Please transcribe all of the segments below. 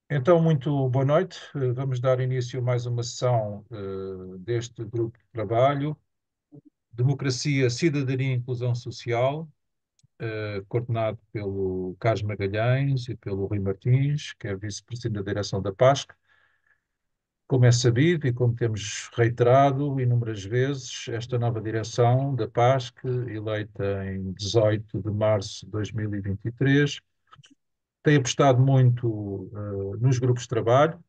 Então, muito boa noite. Vamos dar início a mais uma sessão deste grupo de trabalho, Democracia, Cidadania e Inclusão Social, coordenado pelo Carlos Magalhães e pelo Rui Martins, que é vice-presidente da direção da PASC. Como é sabido e como temos reiterado inúmeras vezes, esta nova direção da PASC, eleita em 18 de março de 2023, tem apostado muito nos grupos de trabalho.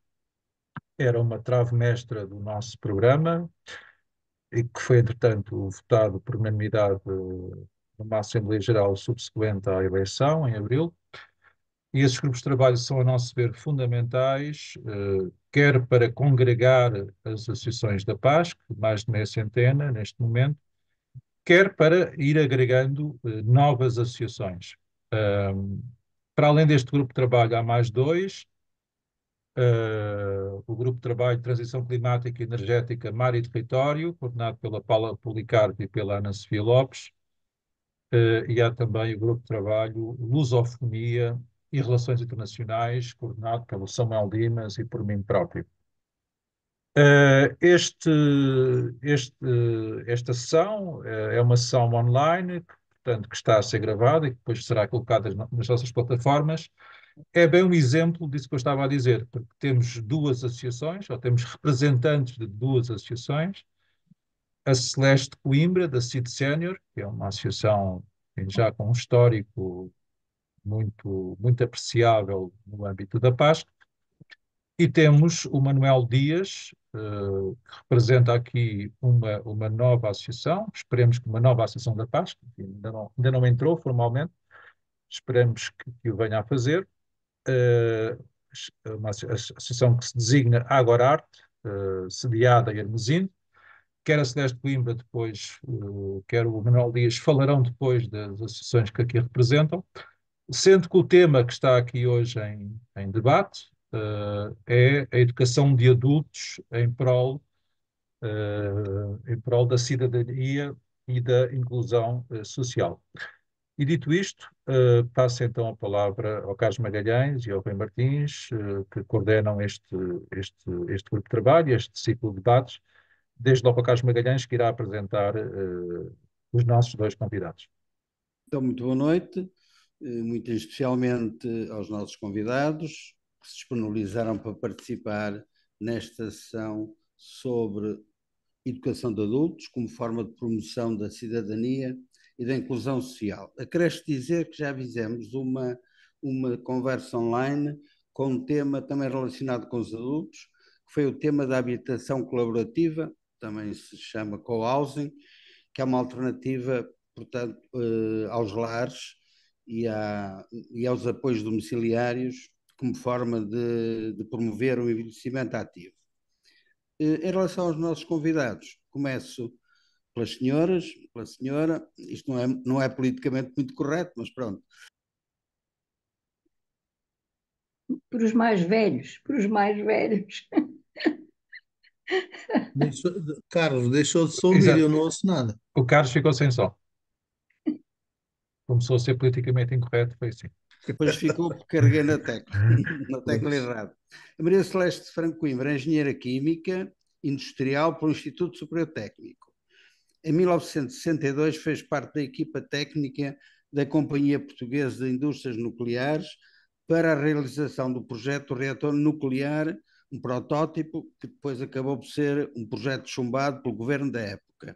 Era uma trave mestra do nosso programa e que foi, entretanto, votado por unanimidade numa Assembleia Geral subsequente à eleição, em abril. E esses grupos de trabalho são, a nosso ver, fundamentais, quer para congregar as associações da PASC, mais de meia centena neste momento, quer para ir agregando novas associações. Para além deste grupo de trabalho, há mais dois. O Grupo de Trabalho de Transição Climática e Energética, Mar e Território, coordenado pela Paula Policarpo e pela Ana Sofia Lopes, e há também o Grupo de Trabalho Lusofonia e Relações Internacionais, coordenado pelo Samuel Dimas e por mim próprio. Esta sessão é uma sessão online, portanto, que está a ser gravada e que depois será colocada nas nossas plataformas. É bem um exemplo disso que eu estava a dizer, porque temos duas associações, ou temos representantes de duas associações, a Celeste Coimbra, da CID Sénior, que é uma associação já com um histórico muito apreciável no âmbito da PASC, e temos o Manuel Dias, que representa aqui uma nova associação, esperemos que uma nova associação da PASC, ainda não entrou formalmente, esperemos que o venha a fazer, uma associação que se designa Agorarte, sediada em Hermesinde. Quer a Celeste Coimbra depois, quer o Manuel Dias falarão depois das associações que aqui representam, sendo que o tema que está aqui hoje em debate é a educação de adultos em prol da cidadania e da inclusão social. E dito isto, passo então a palavra ao Carlos Magalhães e ao Rui Martins, que coordenam este grupo de trabalho, este ciclo de debates, desde logo ao Carlos Magalhães, que irá apresentar os nossos dois convidados. Então, muito boa noite, muito especialmente aos nossos convidados que se disponibilizaram para participar nesta sessão sobre educação de adultos como forma de promoção da cidadania e da inclusão social. Acresce dizer que já fizemos uma conversa online com um tema também relacionado com os adultos, que foi o tema da habitação colaborativa, também se chama co-housing, que é uma alternativa, portanto, aos lares e aos apoios domiciliários como forma de promover o envelhecimento ativo. Em relação aos nossos convidados, começo pela senhora, isto não é politicamente muito correto, mas pronto. Por os mais velhos, por os mais velhos. Carlos, deixou de se ouvir, Exato. eu não ouço nada. O Carlos ficou sem som. Começou a ser politicamente incorreto, foi assim. Depois ficou porque carreguei na tecla errada. A Maria Celeste Franco Coimbra, engenheira química industrial pelo Instituto Superior Técnico. Em 1962 fez parte da equipa técnica da Companhia Portuguesa de Indústrias Nucleares para a realização do projeto reator nuclear, um protótipo que depois acabou por ser um projeto chumbado pelo governo da época.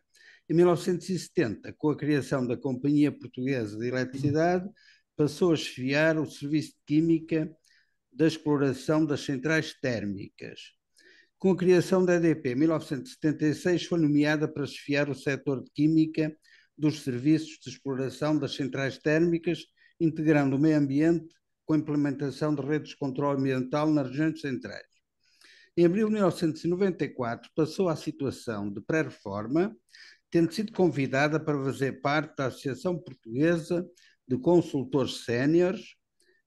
Em 1970, com a criação da Companhia Portuguesa de Eletricidade, passou a chefiar o Serviço de Química da Exploração das Centrais Térmicas. Com a criação da EDP, em 1976, foi nomeada para chefiar o setor de Química dos Serviços de Exploração das Centrais Térmicas, integrando o meio ambiente com a implementação de redes de controle ambiental nas regiões centrais. Em abril de 1994, passou à situação de pré-reforma, tendo sido convidada para fazer parte da Associação Portuguesa de Consultores Séniores,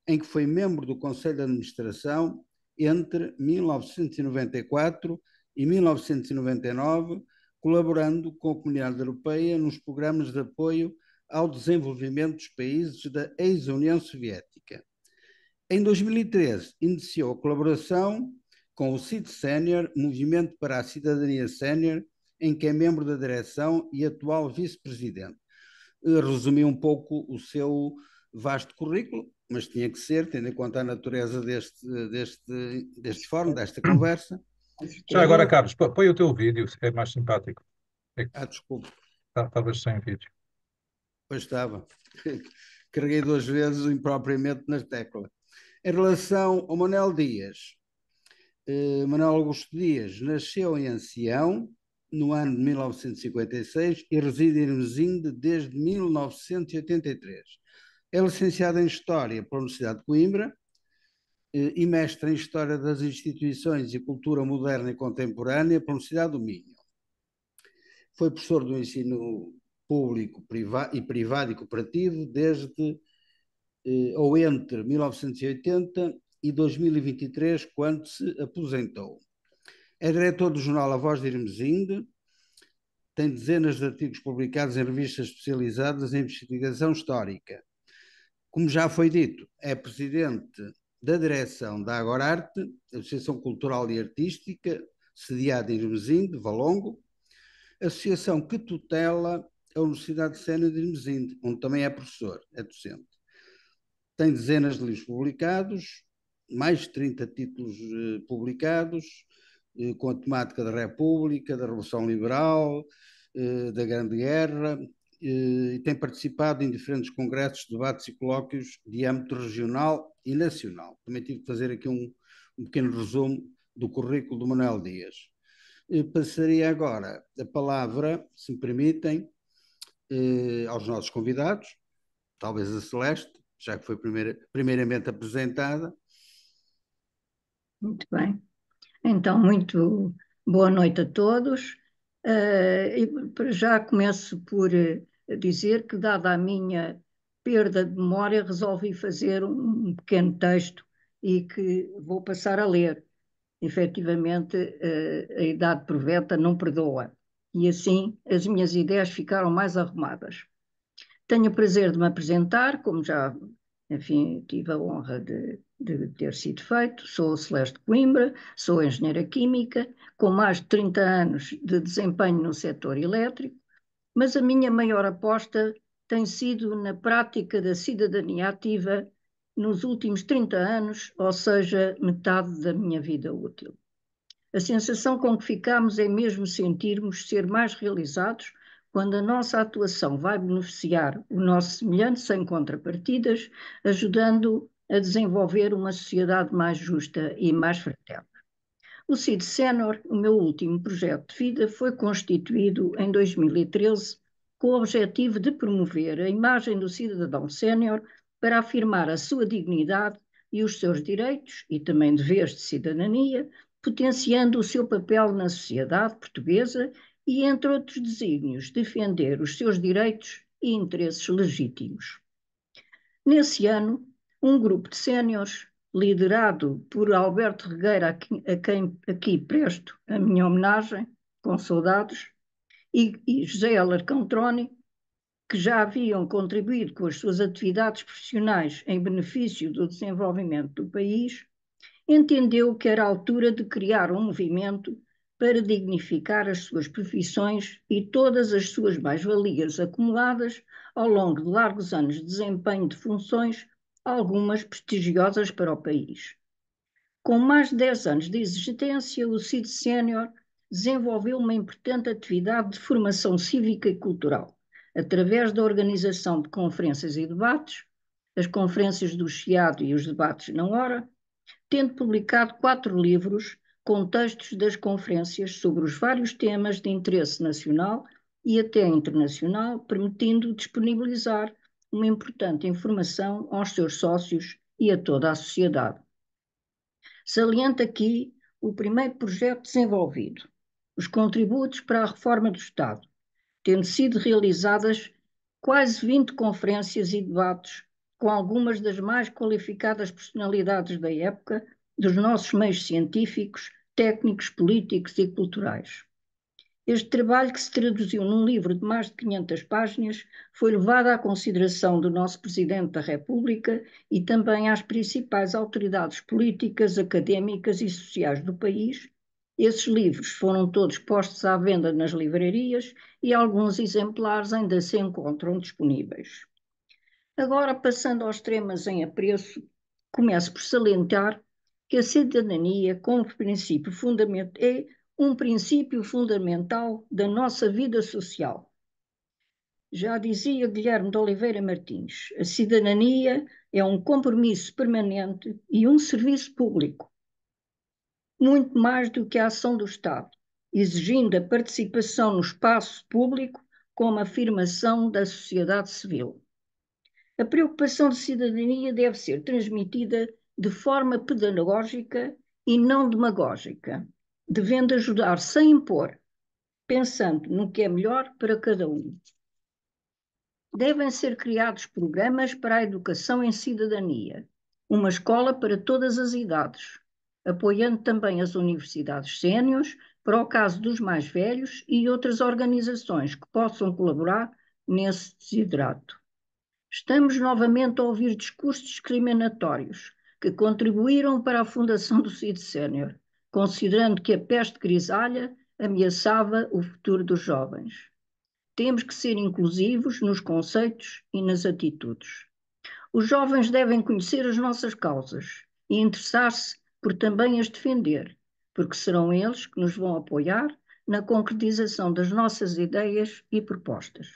em que foi membro do Conselho de Administração entre 1994 e 1999, colaborando com a Comunidade Europeia nos programas de apoio ao desenvolvimento dos países da ex-União Soviética. Em 2013, iniciou a colaboração com o CID Sénior, Movimento para a Cidadania Sénior, em que é membro da direção e atual vice-presidente. Resumi um pouco o seu vasto currículo, mas tinha que ser, tendo em conta a natureza deste fórum, desta conversa. Já agora, Carlos, põe o teu vídeo, é mais simpático. Desculpe. Estavas sem vídeo. Pois estava. Carreguei 2 vezes impropriamente na tecla. Em relação ao Manuel Dias, Manuel Augusto Dias nasceu em Ancião, no ano de 1956, e reside em Resende desde 1983. É licenciado em História pela Universidade de Coimbra e mestre em História das Instituições e Cultura Moderna e Contemporânea pela Universidade do Minho. Foi professor do ensino público e privado e cooperativo desde ou entre 1980 e 2023, quando se aposentou. É diretor do jornal A Voz de Irmesinde, tem dezenas de artigos publicados em revistas especializadas em investigação histórica. Como já foi dito, é presidente da direção da Agorarte, Associação Cultural e Artística, sediada em Irmesinde, Valongo, associação que tutela a Universidade Sénior de Irmesinde, onde também é professor, é docente. Tem dezenas de livros publicados, mais de 30 títulos publicados, com a temática da República, da Revolução Liberal, da Grande Guerra, e tem participado em diferentes congressos, debates e colóquios de âmbito regional e nacional. Também tive de fazer aqui um pequeno resumo do currículo do Manuel Dias. Passaria agora a palavra, se me permitem, aos nossos convidados, talvez a Celeste, já que foi primeiramente apresentada. Muito bem. Então, muito boa noite a todos. Para já começo por dizer que, dada a minha perda de memória, resolvi fazer um pequeno texto e que vou passar a ler. Efetivamente, a idade proveta não perdoa. E assim as minhas ideias ficaram mais arrumadas. Tenho o prazer de me apresentar, como já, enfim, tive a honra de ter sido feito. Sou Celeste Coimbra, sou engenheira química, com mais de 30 anos de desempenho no setor elétrico, mas a minha maior aposta tem sido na prática da cidadania ativa nos últimos 30 anos, ou seja, metade da minha vida útil. A sensação com que ficamos é mesmo sentirmos ser mais realizados quando a nossa atuação vai beneficiar o nosso semelhante sem contrapartidas, ajudando a desenvolver uma sociedade mais justa e mais fraterna. O CID Sénior, o meu último projeto de vida, foi constituído em 2013 com o objetivo de promover a imagem do cidadão sénior para afirmar a sua dignidade e os seus direitos e também deveres de cidadania, potenciando o seu papel na sociedade portuguesa e, entre outros desígnios, defender os seus direitos e interesses legítimos. Nesse ano, um grupo de séniores, liderado por Alberto Regueira, a quem aqui presto a minha homenagem, com saudades, e José Alarcão Troni, que já haviam contribuído com as suas atividades profissionais em benefício do desenvolvimento do país, entendeu que era a altura de criar um movimento para dignificar as suas profissões e todas as suas mais-valias acumuladas ao longo de largos anos de desempenho de funções, algumas prestigiosas para o país. Com mais de 10 anos de existência, o CID Sénior desenvolveu uma importante atividade de formação cívica e cultural, através da organização de conferências e debates, as conferências do Chiado e os debates na hora, tendo publicado 4 livros com textos das conferências sobre os vários temas de interesse nacional e até internacional, permitindo disponibilizar uma importante informação aos seus sócios e a toda a sociedade. Saliento aqui o primeiro projeto desenvolvido, os contributos para a reforma do Estado, tendo sido realizadas quase 20 conferências e debates com algumas das mais qualificadas personalidades da época, dos nossos meios científicos, técnicos, políticos e culturais. Este trabalho, que se traduziu num livro de mais de 500 páginas, foi levado à consideração do nosso Presidente da República e também às principais autoridades políticas, académicas e sociais do país. Esses livros foram todos postos à venda nas livrarias e alguns exemplares ainda se encontram disponíveis. Agora, passando aos temas em apreço, começo por salientar que a cidadania, como princípio fundamental, é um princípio fundamental da nossa vida social. Já dizia Guilherme de Oliveira Martins, a cidadania é um compromisso permanente e um serviço público, muito mais do que a ação do Estado, exigindo a participação no espaço público como afirmação da sociedade civil. A preocupação de cidadania deve ser transmitida de forma pedagógica e não demagógica, devendo ajudar sem impor, pensando no que é melhor para cada um. Devem ser criados programas para a educação em cidadania, uma escola para todas as idades, apoiando também as universidades séniores para o caso dos mais velhos e outras organizações que possam colaborar nesse desidrato. Estamos novamente a ouvir discursos discriminatórios que contribuíram para a fundação do CID Sénior, considerando que a peste grisalha ameaçava o futuro dos jovens. Temos que ser inclusivos nos conceitos e nas atitudes. Os jovens devem conhecer as nossas causas e interessar-se por também as defender, porque serão eles que nos vão apoiar na concretização das nossas ideias e propostas.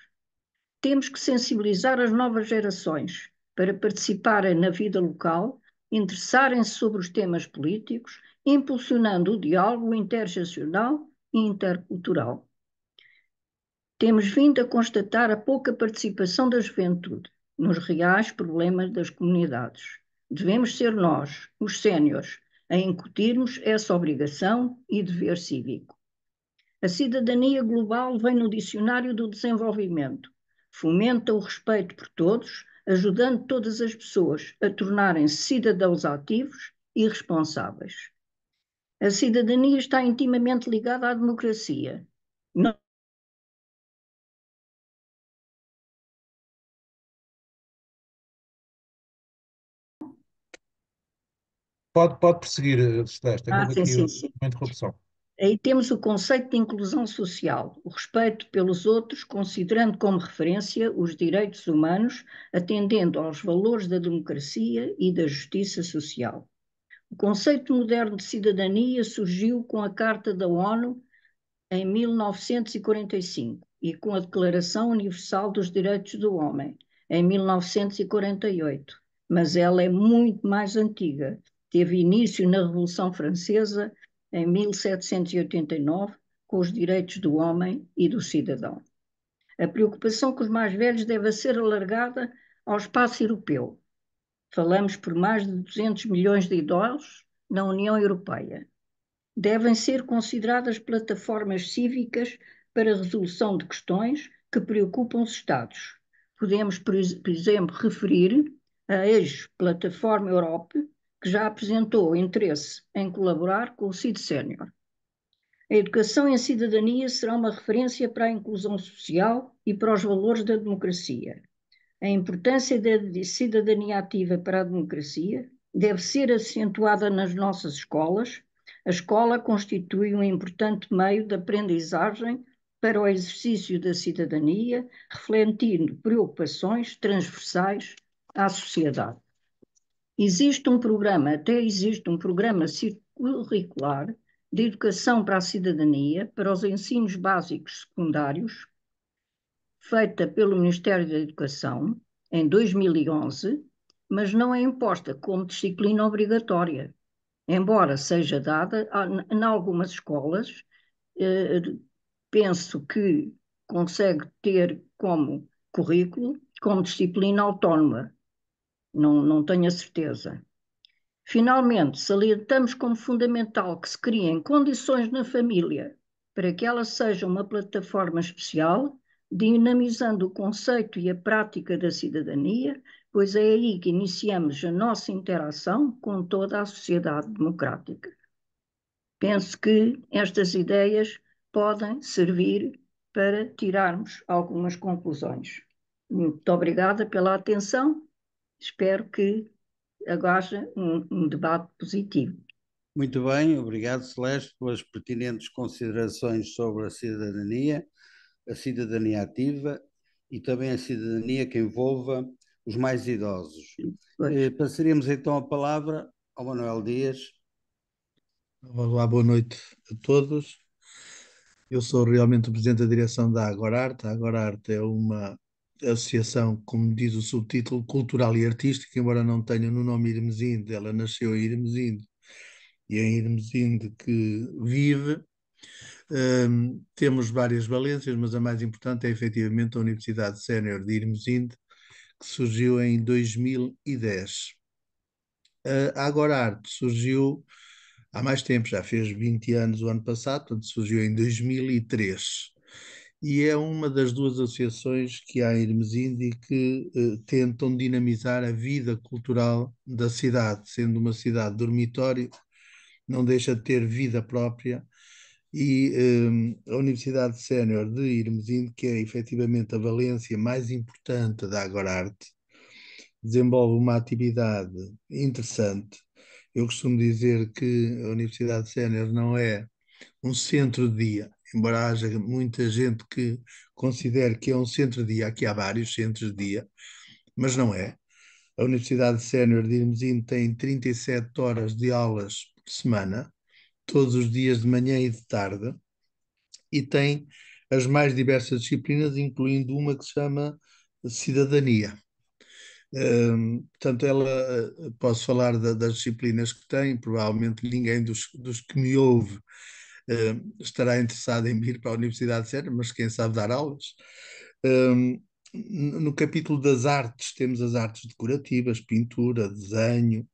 Temos que sensibilizar as novas gerações para participarem na vida local, interessarem-se sobre os temas políticos, impulsionando o diálogo intergeracional e intercultural. Temos vindo a constatar a pouca participação da juventude nos reais problemas das comunidades. Devemos ser nós, os séniores, a incutirmos essa obrigação e dever cívico. A cidadania global vem no Dicionário do Desenvolvimento. Fomenta o respeito por todos, ajudando todas as pessoas a tornarem-se cidadãos ativos e responsáveis. A cidadania está intimamente ligada à democracia. Não Pode prosseguir, Celeste. Houve aqui sim. uma interrupção. Aí temos o conceito de inclusão social, o respeito pelos outros, considerando como referência os direitos humanos, atendendo aos valores da democracia e da justiça social. O conceito moderno de cidadania surgiu com a Carta da ONU em 1945 e com a Declaração Universal dos Direitos do Homem em 1948, mas ela é muito mais antiga. Teve início na Revolução Francesa em 1789, com os direitos do homem e do cidadão. A preocupação com os mais velhos deve ser alargada ao espaço europeu. Falamos por mais de 200 milhões de idosos na União Europeia. Devem ser consideradas plataformas cívicas para a resolução de questões que preocupam os Estados. Podemos, por exemplo, referir a ex-Plataforma Europe, que já apresentou interesse em colaborar com o CID Sénior. A educação em cidadania será uma referência para a inclusão social e para os valores da democracia. A importância da cidadania ativa para a democracia deve ser acentuada nas nossas escolas. A escola constitui um importante meio de aprendizagem para o exercício da cidadania, refletindo preocupações transversais à sociedade. Existe um programa curricular de educação para a cidadania para os ensinos básicos secundários, feita pelo Ministério da Educação em 2011, mas não é imposta como disciplina obrigatória, embora seja dada em algumas escolas. Penso que consegue ter como currículo, como disciplina autónoma, não tenho a certeza. Finalmente, salientamos como fundamental que se criem condições na família para que ela seja uma plataforma especial, dinamizando o conceito e a prática da cidadania, pois é aí que iniciamos a nossa interação com toda a sociedade democrática. Penso que estas ideias podem servir para tirarmos algumas conclusões. Muito obrigada pela atenção. Espero que haja um debate positivo. Muito bem, obrigado, Celeste, pelas pertinentes considerações sobre a cidadania ativa e também a cidadania que envolva os mais idosos. Passaríamos então a palavra ao Manuel Dias. Olá, boa noite a todos. Eu sou realmente o presidente da direção da Agorarte. A Agorarte é uma associação, como diz o subtítulo, cultural e artística, embora não tenha no nome Irmesinde, ela nasceu em Irmesinde e é em Irmesinde que vive. Temos várias valências, mas a mais importante é efetivamente a Universidade Sénior de Irmesinde, que surgiu em 2010. A Agorarte surgiu há mais tempo, já fez 20 anos o ano passado, portanto surgiu em 2003. E é uma das duas associações que há em Irmesinde e que tentam dinamizar a vida cultural da cidade, sendo uma cidade dormitório, não deixa de ter vida própria. E a Universidade Sénior de Irmesinde, que é efetivamente a valência mais importante da Agorarte, desenvolve uma atividade interessante. Eu costumo dizer que a Universidade Sénior não é um centro de dia, embora haja muita gente que considere que é um centro de dia, aqui há vários centros de dia, mas não é. A Universidade Sénior de Irmesinde tem 37 horas de aulas por semana, todos os dias de manhã e de tarde, e tem as mais diversas disciplinas, incluindo uma que se chama Cidadania. Portanto, posso falar das disciplinas que tem, provavelmente ninguém dos que me ouve estará interessado em vir para a Universidade Sénior, mas quem sabe dar aulas. No capítulo das artes, temos as artes decorativas, pintura, desenho,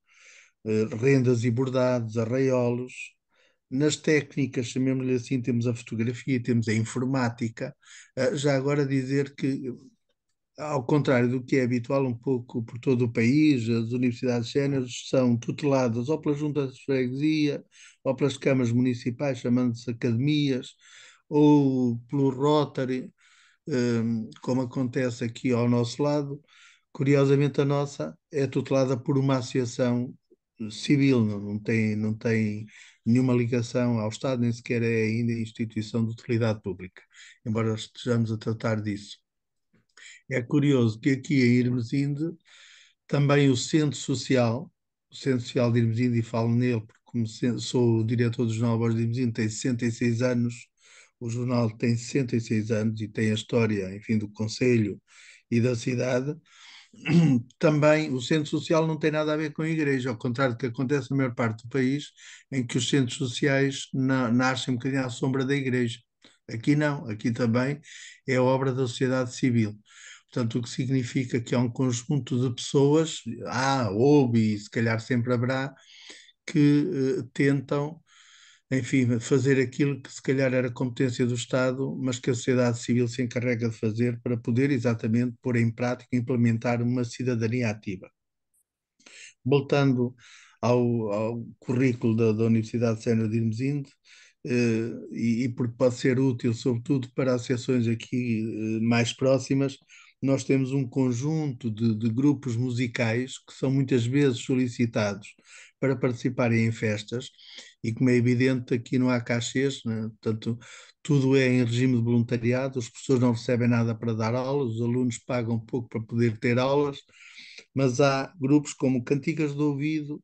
rendas e bordados, arraiolos. Nas técnicas, chamemos-lhe assim, temos a fotografia, temos a informática. Já agora dizer que, ao contrário do que é habitual um pouco por todo o país, as universidades séniores são tuteladas ou pelas juntas de freguesia, ou pelas câmaras municipais, chamando-se academias, ou pelo Rotary, como acontece aqui ao nosso lado. Curiosamente, a nossa é tutelada por uma associação civil, não tem nenhuma ligação ao Estado, nem sequer é ainda instituição de utilidade pública, embora estejamos a tratar disso. É curioso que aqui em Irmesinde, também o Centro Social de Irmesinde, e falo nele porque como sou o diretor do Jornal Voz de Irmesinde, tem 66 anos, o jornal tem 66 anos e tem a história, enfim, do Conselho e da cidade. Também o centro social não tem nada a ver com a igreja, ao contrário do que acontece na maior parte do país, em que os centros sociais nascem um bocadinho à sombra da igreja. Aqui não, aqui também é obra da sociedade civil. Portanto, o que significa que há um conjunto de pessoas, houve e se calhar sempre haverá, que tentam, enfim, fazer aquilo que se calhar era competência do Estado, mas que a sociedade civil se encarrega de fazer para poder exatamente pôr em prática e implementar uma cidadania ativa. Voltando ao currículo da Universidade Sénior de Irmesinde, e porque pode ser útil, sobretudo para associações aqui mais próximas, nós temos um conjunto de grupos musicais que são muitas vezes solicitados para participarem em festas, e como é evidente, aqui não há cachês, né? Portanto, tudo é em regime de voluntariado, os professores não recebem nada para dar aulas, os alunos pagam pouco para poder ter aulas, mas há grupos como Cantigas do Ouvido,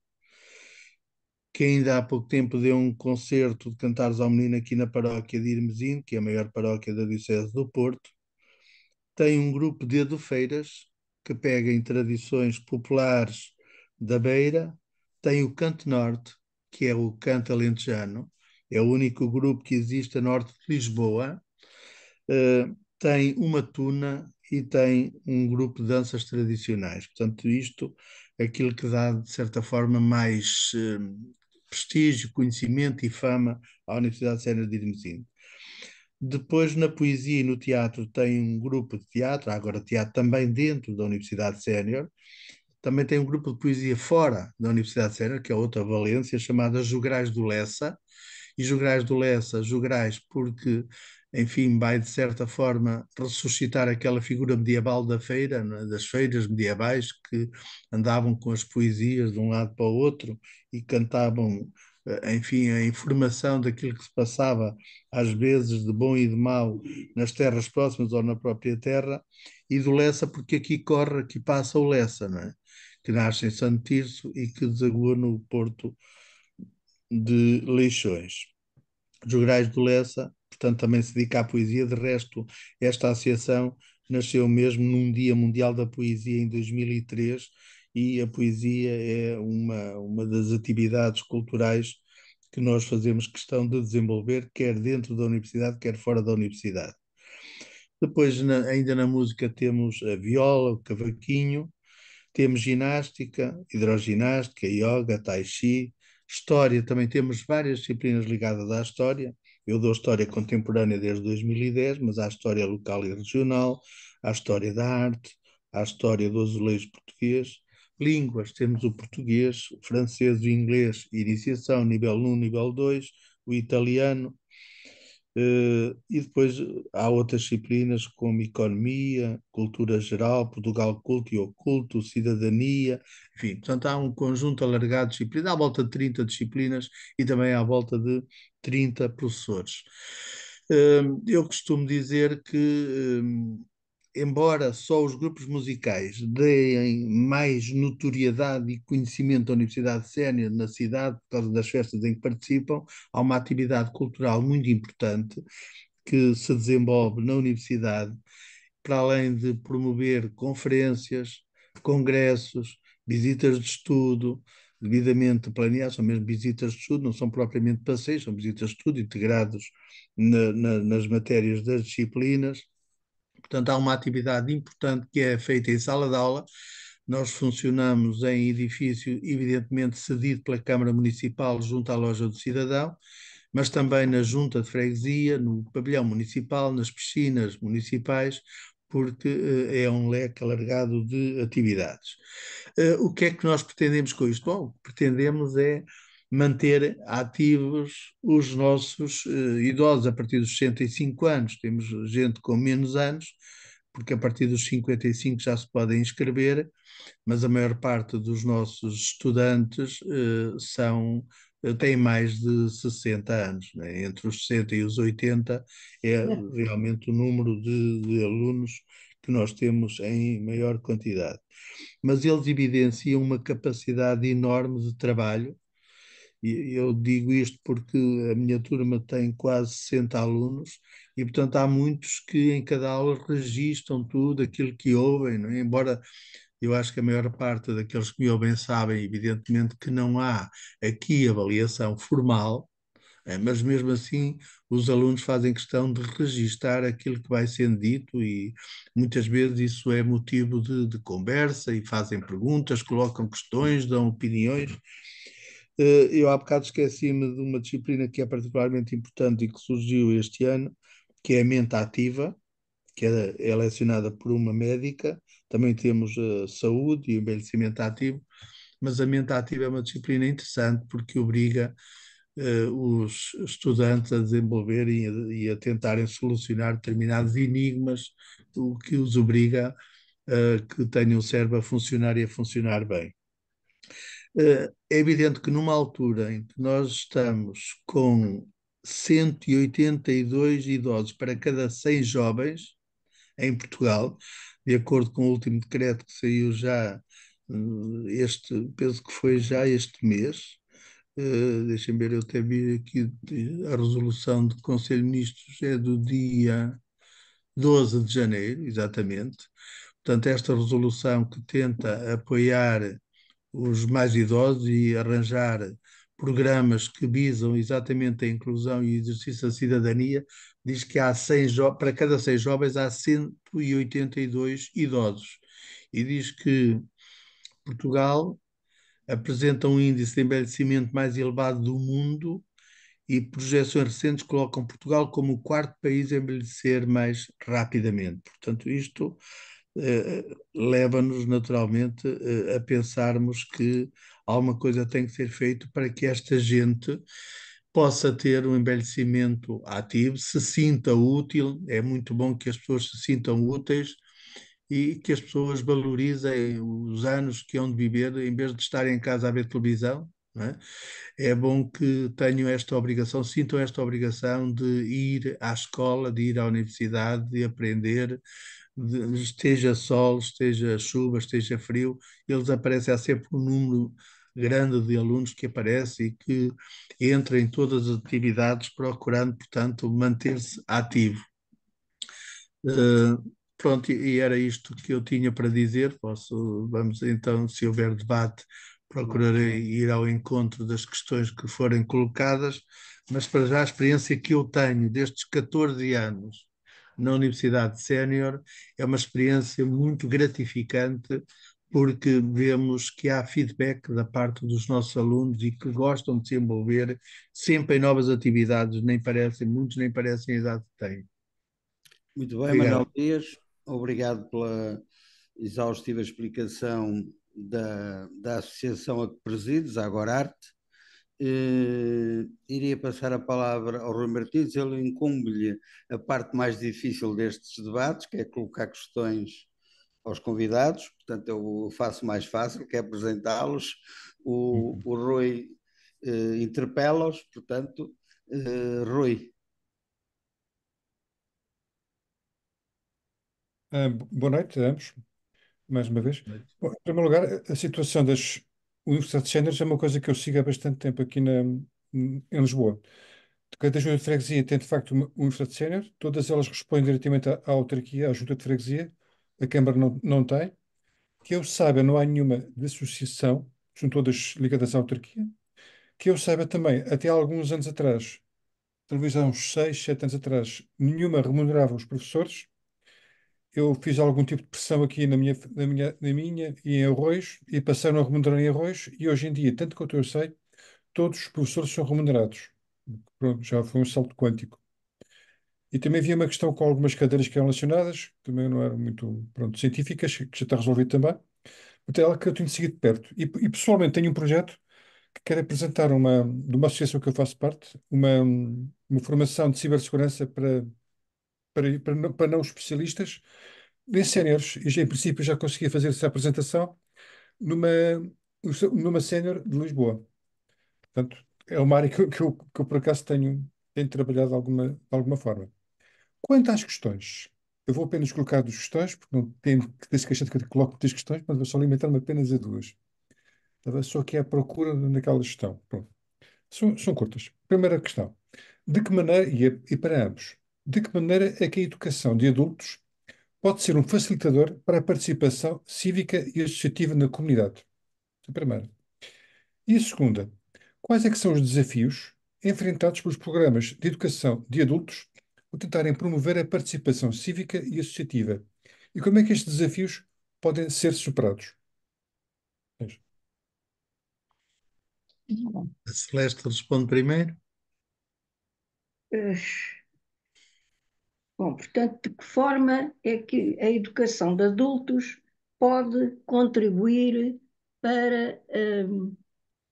que ainda há pouco tempo deu um concerto de Cantares ao Menino aqui na paróquia de Irmesinde, que é a maior paróquia da Diocese do Porto. Tem um grupo de adofeiras que pega em tradições populares da Beira. Tem o Canto Norte, que é o canto alentejano, é o único grupo que existe a norte de Lisboa. Tem uma tuna e tem um grupo de danças tradicionais. Portanto, isto é aquilo que dá, de certa forma, mais prestígio, conhecimento e fama à Universidade Sénior de Irmesinde. Depois, na poesia e no teatro, tem um grupo de teatro, há agora teatro também dentro da Universidade Sénior. Também tem um grupo de poesia fora da Universidade Sénior, que é outra valência, chamada Jograis do Lessa, e Jograis do Lessa, Jograis porque, enfim, vai de certa forma ressuscitar aquela figura medieval da feira, não é? Das feiras medievais que andavam com as poesias de um lado para o outro e cantavam, enfim, a informação daquilo que se passava, às vezes de bom e de mau, nas terras próximas ou na própria terra, e do Lessa, porque aqui corre, aqui passa o Lessa, não é? Que nasce em Santo Tirso e que desagua no Porto de Leixões. Jograis do Lessa, portanto, também se dedica à poesia. De resto, esta associação nasceu mesmo num Dia Mundial da Poesia em 2003 e a poesia é uma das atividades culturais que nós fazemos questão de desenvolver, quer dentro da universidade, quer fora da universidade. Depois, ainda na música, temos a viola, o cavaquinho, temos ginástica, hidroginástica, yoga, tai chi, história, também temos várias disciplinas ligadas à história. Eu dou história contemporânea desde 2010, mas há história local e regional, há história da arte, há história do azulejo português. Línguas, temos o português, o francês, o inglês, iniciação, nível 1, nível 2, o italiano, e depois há outras disciplinas como economia, cultura geral, Portugal culto e oculto, cidadania, enfim, portanto há um conjunto alargado de disciplinas, à volta de 30 disciplinas e também à volta de 30 professores. Eu costumo dizer que, embora só os grupos musicais deem mais notoriedade e conhecimento da Universidade Sénior na cidade por causa das festas em que participam, há uma atividade cultural muito importante que se desenvolve na universidade, para além de promover conferências, congressos, visitas de estudo, devidamente planeadas, são mesmo visitas de estudo, não são propriamente passeios, são visitas de estudo integrados nas matérias das disciplinas. Portanto, há uma atividade importante que é feita em sala de aula. Nós funcionamos em edifício, evidentemente cedido pela Câmara Municipal junto à Loja do Cidadão, mas também na Junta de Freguesia, no pavilhão municipal, nas piscinas municipais, porque é um leque alargado de atividades. O que é que nós pretendemos com isto? Bom, o que pretendemos é manter ativos os nossos idosos a partir dos 65 anos. Temos gente com menos anos, porque a partir dos 55 já se podem inscrever, mas a maior parte dos nossos estudantes têm mais de 60 anos, né? Entre os 60 e os 80 é realmente o número de alunos que nós temos em maior quantidade. Mas eles evidenciam uma capacidade enorme de trabalho, e eu digo isto porque a minha turma tem quase 60 alunos e, portanto, há muitos que em cada aula registram tudo aquilo que ouvem, não é? Embora eu acho que a maior parte daqueles que me ouvem sabem, evidentemente, que não há aqui avaliação formal, mas mesmo assim os alunos fazem questão de registar aquilo que vai sendo dito e muitas vezes isso é motivo de conversa e fazem perguntas, colocam questões, dão opiniões. Eu há bocado esqueci-me de uma disciplina que é particularmente importante e que surgiu este ano, que é a mente ativa, que é lecionada por uma médica. Também temos saúde e envelhecimento ativo, mas a mente ativa é uma disciplina interessante porque obriga os estudantes a desenvolverem e a tentarem solucionar determinados enigmas, o que os obriga a que tenham o cérebro a funcionar e a funcionar bem. É evidente que numa altura em que nós estamos com 182 idosos para cada 100 jovens em Portugal, de acordo com o último decreto que saiu já penso que foi já este mês. Deixem ver, eu até vi aqui a resolução do Conselho de Ministros é do dia 12 de janeiro, exatamente. Portanto, esta resolução que tenta apoiar os mais idosos e arranjar programas que visam exatamente a inclusão e exercício da cidadania, diz que há 100 para cada 100 jovens há 182 idosos. E diz que Portugal apresenta um índice de envelhecimento mais elevado do mundo e projeções recentes colocam Portugal como o quarto país a envelhecer mais rapidamente. Portanto, isto leva-nos naturalmente a pensarmos que alguma coisa tem que ser feita para que esta gente possa ter um envelhecimento ativo, se sinta útil. É muito bom que as pessoas se sintam úteis e que as pessoas valorizem os anos que hão de viver em vez de estarem em casa a ver televisão. Não é? É bom que tenham esta obrigação, sintam esta obrigação de ir à escola, de ir à universidade, de aprender, esteja sol, esteja chuva, esteja frio, eles aparecem, há sempre um número grande de alunos que aparece e que entra em todas as atividades procurando, portanto, manter-se ativo. Pronto, e era isto que eu tinha para dizer. Vamos então, se houver debate, procurarei ir ao encontro das questões que forem colocadas, mas para já a experiência que eu tenho destes 14 anos na Universidade Sénior é uma experiência muito gratificante, porque vemos que há feedback da parte dos nossos alunos e que gostam de se envolver sempre em novas atividades, muitos nem parecem a idade que têm. Muito bem, Manuel Obrigado. Dias, obrigado pela exaustiva explicação da associação a que presides, a Agora Arte. Iria passar a palavra ao Rui Martins, ele incumbe-lhe a parte mais difícil destes debates, que é colocar questões aos convidados, portanto eu faço mais fácil, que é apresentá-los. O Rui interpela-os, portanto, Rui. Boa noite a ambos, mais uma vez. Bom, em primeiro lugar, a situação das universidades séniores é uma coisa que eu sigo há bastante tempo aqui em Lisboa. Cada junta de freguesia tem, de facto, uma universidade sénior, todas elas respondem diretamente à autarquia, à junta de freguesia, a Câmara não tem. Que eu saiba, não há nenhuma de associação, são todas ligadas à autarquia. Que eu saiba também, até há alguns anos atrás, talvez há uns 6, 7 anos atrás, nenhuma remunerava os professores. Eu fiz algum tipo de pressão aqui na minha e em Arroios e passaram a remunerar em Arroios e hoje em dia, tanto quanto eu sei, todos os professores são remunerados. Pronto, já foi um salto quântico. E também havia uma questão com algumas cadeiras que eram relacionadas, que também não eram muito, pronto, científicas, que já está resolvido também. Até ela que eu tenho seguido de perto. E pessoalmente tenho um projeto que quero apresentar de uma associação que eu faço parte, uma formação de cibersegurança para não especialistas em séniores, e em princípio já conseguia fazer essa apresentação numa, numa sénior de Lisboa. Portanto, é uma área que eu por acaso tenho trabalhado de alguma forma. Quanto às questões, eu vou apenas colocar duas questões, porque não tenho que ter se queixado que eu coloco muitas questões, mas vou só limitar-me apenas a duas. Estava só aqui à procura naquela gestão. Pronto. São curtas. Primeira questão. De que maneira, e para ambos, de que maneira é que a educação de adultos pode ser um facilitador para a participação cívica e associativa na comunidade? A primeira. E a segunda, quais é que são os desafios enfrentados pelos programas de educação de adultos ao tentarem promover a participação cívica e associativa? E como é que estes desafios podem ser superados? A Celeste responde primeiro. Eh, Bom, portanto, de que forma é que a educação de adultos pode contribuir para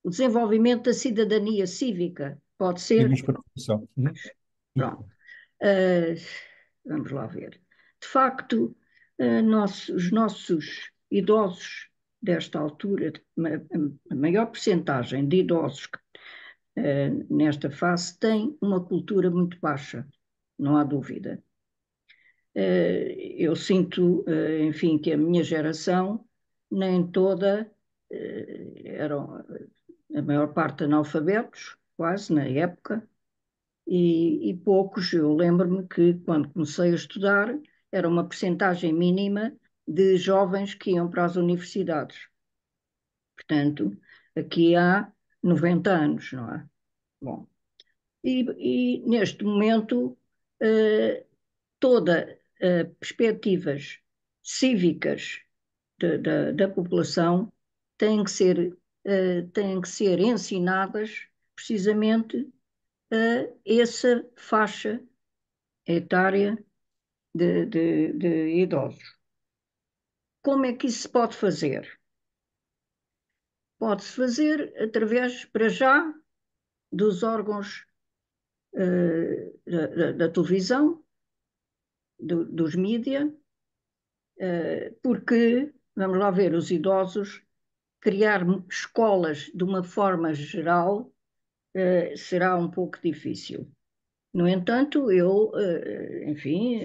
o desenvolvimento da cidadania cívica? Pode E ser? mais participação. Uhum. Pronto. Vamos lá ver. De facto, os nossos idosos desta altura, a maior percentagem de idosos nesta fase tem uma cultura muito baixa, não há dúvida. Eu sinto, enfim, que a minha geração, nem toda, eram a maior parte analfabetos, quase, na época, e poucos, eu lembro-me que quando comecei a estudar, era uma percentagem mínima de jovens que iam para as universidades. Portanto, aqui há 90 anos, não é? Bom, e neste momento, toda perspectivas cívicas da população têm que ser ensinadas precisamente a essa faixa etária de idosos. Como é que isso se pode fazer? Pode-se fazer através, para já, dos órgãos da televisão, dos mídia, porque, vamos lá ver, os idosos, criar escolas de uma forma geral será um pouco difícil. No entanto, eu, enfim,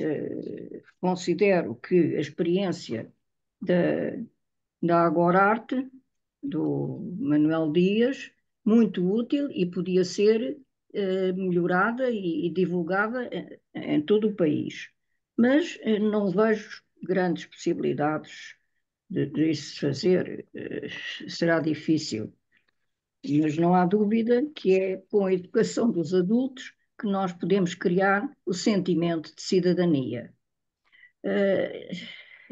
considero que a experiência da, da Agorarte, do Manuel Dias, muito útil e podia ser melhorada e divulgada em todo o país. Mas não vejo grandes possibilidades de isso se fazer. Será difícil. Mas não há dúvida que é com a educação dos adultos que nós podemos criar o sentimento de cidadania. Eh,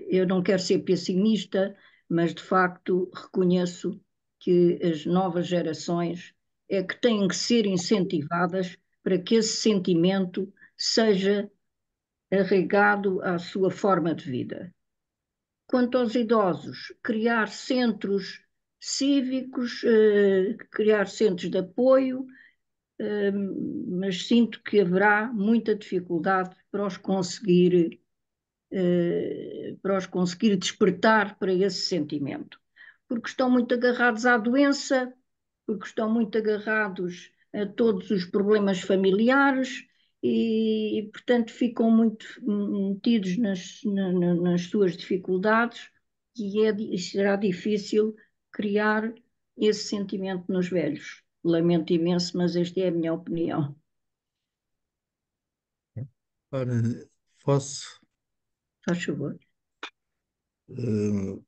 eu não quero ser pessimista, mas de facto reconheço que as novas gerações é que têm que ser incentivadas para que esse sentimento seja arraigado à sua forma de vida. Quanto aos idosos, criar centros cívicos, criar centros de apoio, mas sinto que haverá muita dificuldade para os conseguir despertar para esse sentimento, porque estão muito agarrados à doença, porque estão muito agarrados a todos os problemas familiares e portanto, ficam muito metidos nas suas dificuldades e será difícil criar esse sentimento nos velhos. Lamento imenso, mas esta é a minha opinião. Ora, posso. Faz favor. eh,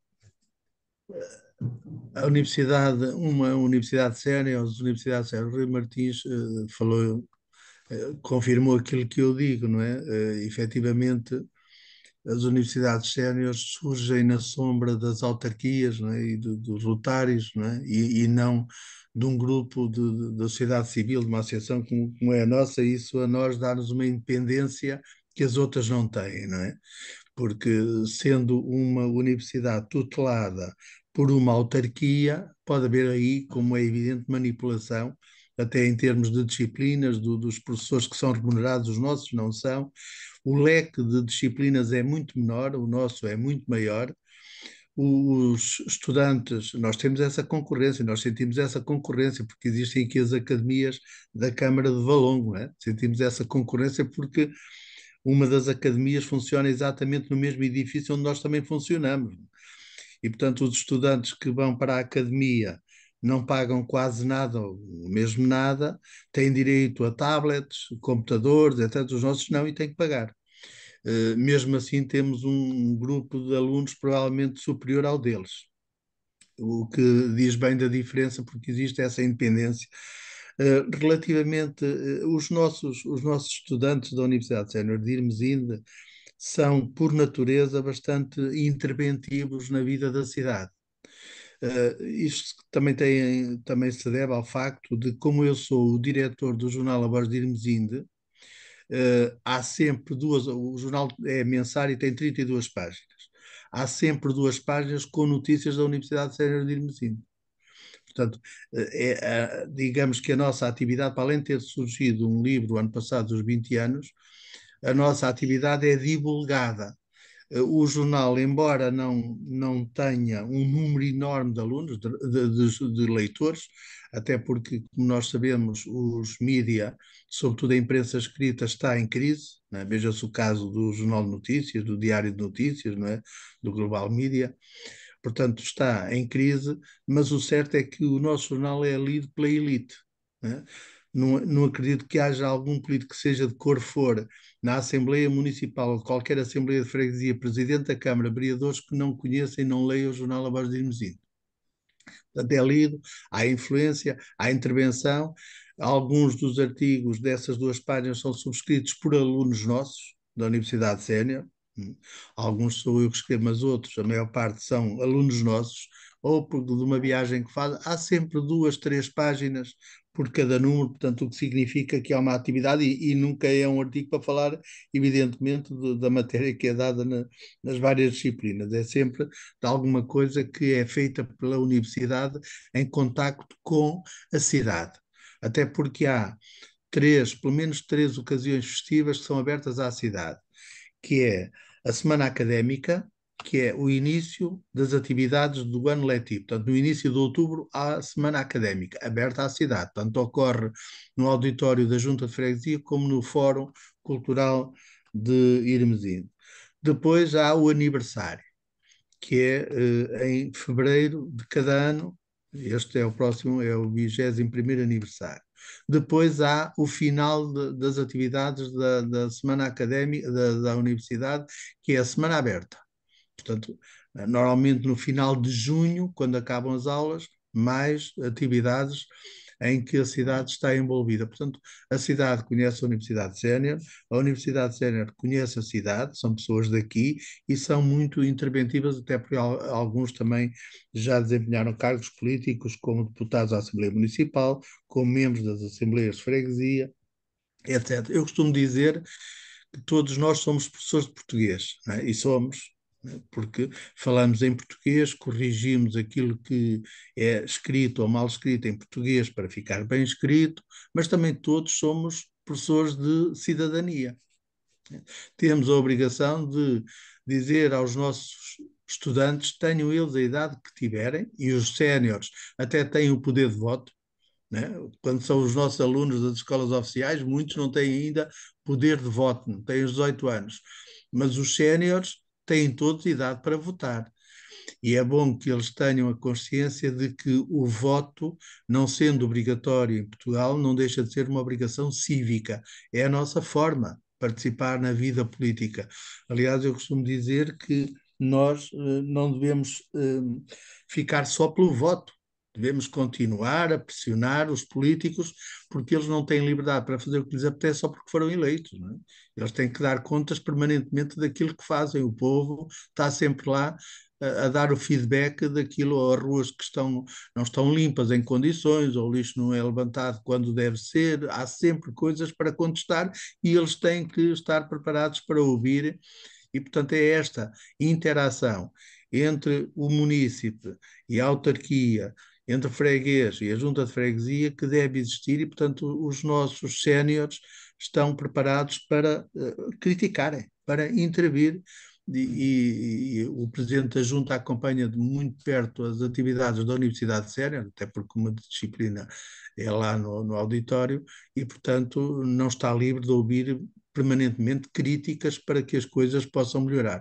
a universidade, uma universidade séria, as universidades sérias, o Rui Martins falou, confirmou aquilo que eu digo, não é? Efetivamente, as universidades séniores surgem na sombra das autarquias, não é? E dos rotários, não é? E não de um grupo da sociedade civil, de uma associação como é a nossa, e isso a nós dá-nos uma independência que as outras não têm, não é? Porque sendo uma universidade tutelada por uma autarquia, pode haver aí, como é evidente, manipulação, até em termos de disciplinas, dos professores que são remunerados, os nossos não são. O leque de disciplinas é muito menor, o nosso é muito maior. Os estudantes, nós temos essa concorrência, nós sentimos essa concorrência, porque existem aqui as academias da Câmara de Valongo, não é? Sentimos essa concorrência porque uma das academias funciona exatamente no mesmo edifício onde nós também funcionamos. E, portanto, os estudantes que vão para a academia não pagam quase nada, ou mesmo nada, têm direito a tablets, computadores, etc. Os nossos não e têm que pagar. Mesmo assim, temos um grupo de alunos provavelmente superior ao deles, o que diz bem da diferença, porque existe essa independência. Relativamente, os nossos estudantes da Universidade Sénior de Irmesinde são, por natureza, bastante interventivos na vida da cidade. Isto também se deve ao facto de, como eu sou o diretor do jornal A Voz de Irmesinde, há sempre duas, o jornal é mensal e tem 32 páginas. Há sempre 2 páginas com notícias da Universidade Sénior de Irmesinde. Portanto, digamos que a nossa atividade, para além de ter surgido um livro ano passado dos 20 anos, a nossa atividade é divulgada. O jornal, embora não tenha um número enorme de alunos, de leitores, até porque, como nós sabemos, os mídia, sobretudo a imprensa escrita, está em crise, não é? Veja-se o caso do Jornal de Notícias, do Diário de Notícias, não é? Do Global Media, portanto está em crise, mas o certo é que o nosso jornal é lido pela elite, não é? Não acredito que haja algum político que seja de cor for na Assembleia Municipal ou qualquer Assembleia de Freguesia, Presidente da Câmara, vereadores que não conheçam e não leiam o jornal A Voz de Irmesinde. Portanto, é lido, há influência, há intervenção. Alguns dos artigos dessas 2 páginas são subscritos por alunos nossos da Universidade Sénior. Alguns sou eu que escrevo, mas outros, a maior parte, são alunos nossos, ou de uma viagem que fazem. Há sempre 2, 3 páginas por cada número, portanto, o que significa que há uma atividade e nunca é um artigo para falar, evidentemente, da matéria que é dada nas várias disciplinas. É sempre de alguma coisa que é feita pela universidade em contacto com a cidade. Até porque há pelo menos três ocasiões festivas que são abertas à cidade, que é a Semana Académica, que é o início das atividades do ano letivo. Portanto, no início de outubro há a Semana Académica, aberta à cidade. Tanto ocorre no auditório da Junta de Freguesia como no Fórum Cultural de Irmesinde. Depois há o aniversário, que é em fevereiro de cada ano. Este é o próximo, é o 21º aniversário. Depois há o final das atividades da Semana Académica da Universidade, que é a Semana Aberta. Portanto, normalmente no final de junho, quando acabam as aulas, mais atividades em que a cidade está envolvida. Portanto, a cidade conhece a Universidade Sénior, a Universidade Sénior conhece a cidade, são pessoas daqui e são muito interventivas, até porque alguns também já desempenharam cargos políticos, como deputados à Assembleia Municipal, como membros das Assembleias de Freguesia, etc. Eu costumo dizer que todos nós somos professores de português, não é? E somos, né? Porque falamos em português, corrigimos aquilo que é escrito ou mal escrito em português para ficar bem escrito, mas também todos somos professores de cidadania. Temos a obrigação de dizer aos nossos estudantes, tenham eles a idade que tiverem, e os séniores até têm o poder de voto, né? Quando são os nossos alunos das escolas oficiais, muitos não têm ainda poder de voto, não têm os 18 anos, mas os séniores têm todos idade para votar. E é bom que eles tenham a consciência de que o voto, não sendo obrigatório em Portugal, não deixa de ser uma obrigação cívica. É a nossa forma de participar na vida política. Aliás, eu costumo dizer que nós não devemos ficar só pelo voto. Devemos continuar a pressionar os políticos, porque eles não têm liberdade para fazer o que lhes apetece só porque foram eleitos. Não é? Eles têm que dar contas permanentemente daquilo que fazem. O povo está sempre lá a dar o feedback daquilo, ou as ruas que não estão limpas em condições, ou o lixo não é levantado quando deve ser. Há sempre coisas para contestar e eles têm que estar preparados para ouvir. E, portanto, é esta interação entre o munícipe e a autarquia, entre o freguês e a junta de freguesia, que deve existir, e, portanto, os nossos séniores estão preparados para criticarem, para intervir, e o presidente da junta acompanha de muito perto as atividades da Universidade Sénior, até porque uma disciplina é lá no auditório, e, portanto, não está livre de ouvir permanentemente críticas para que as coisas possam melhorar.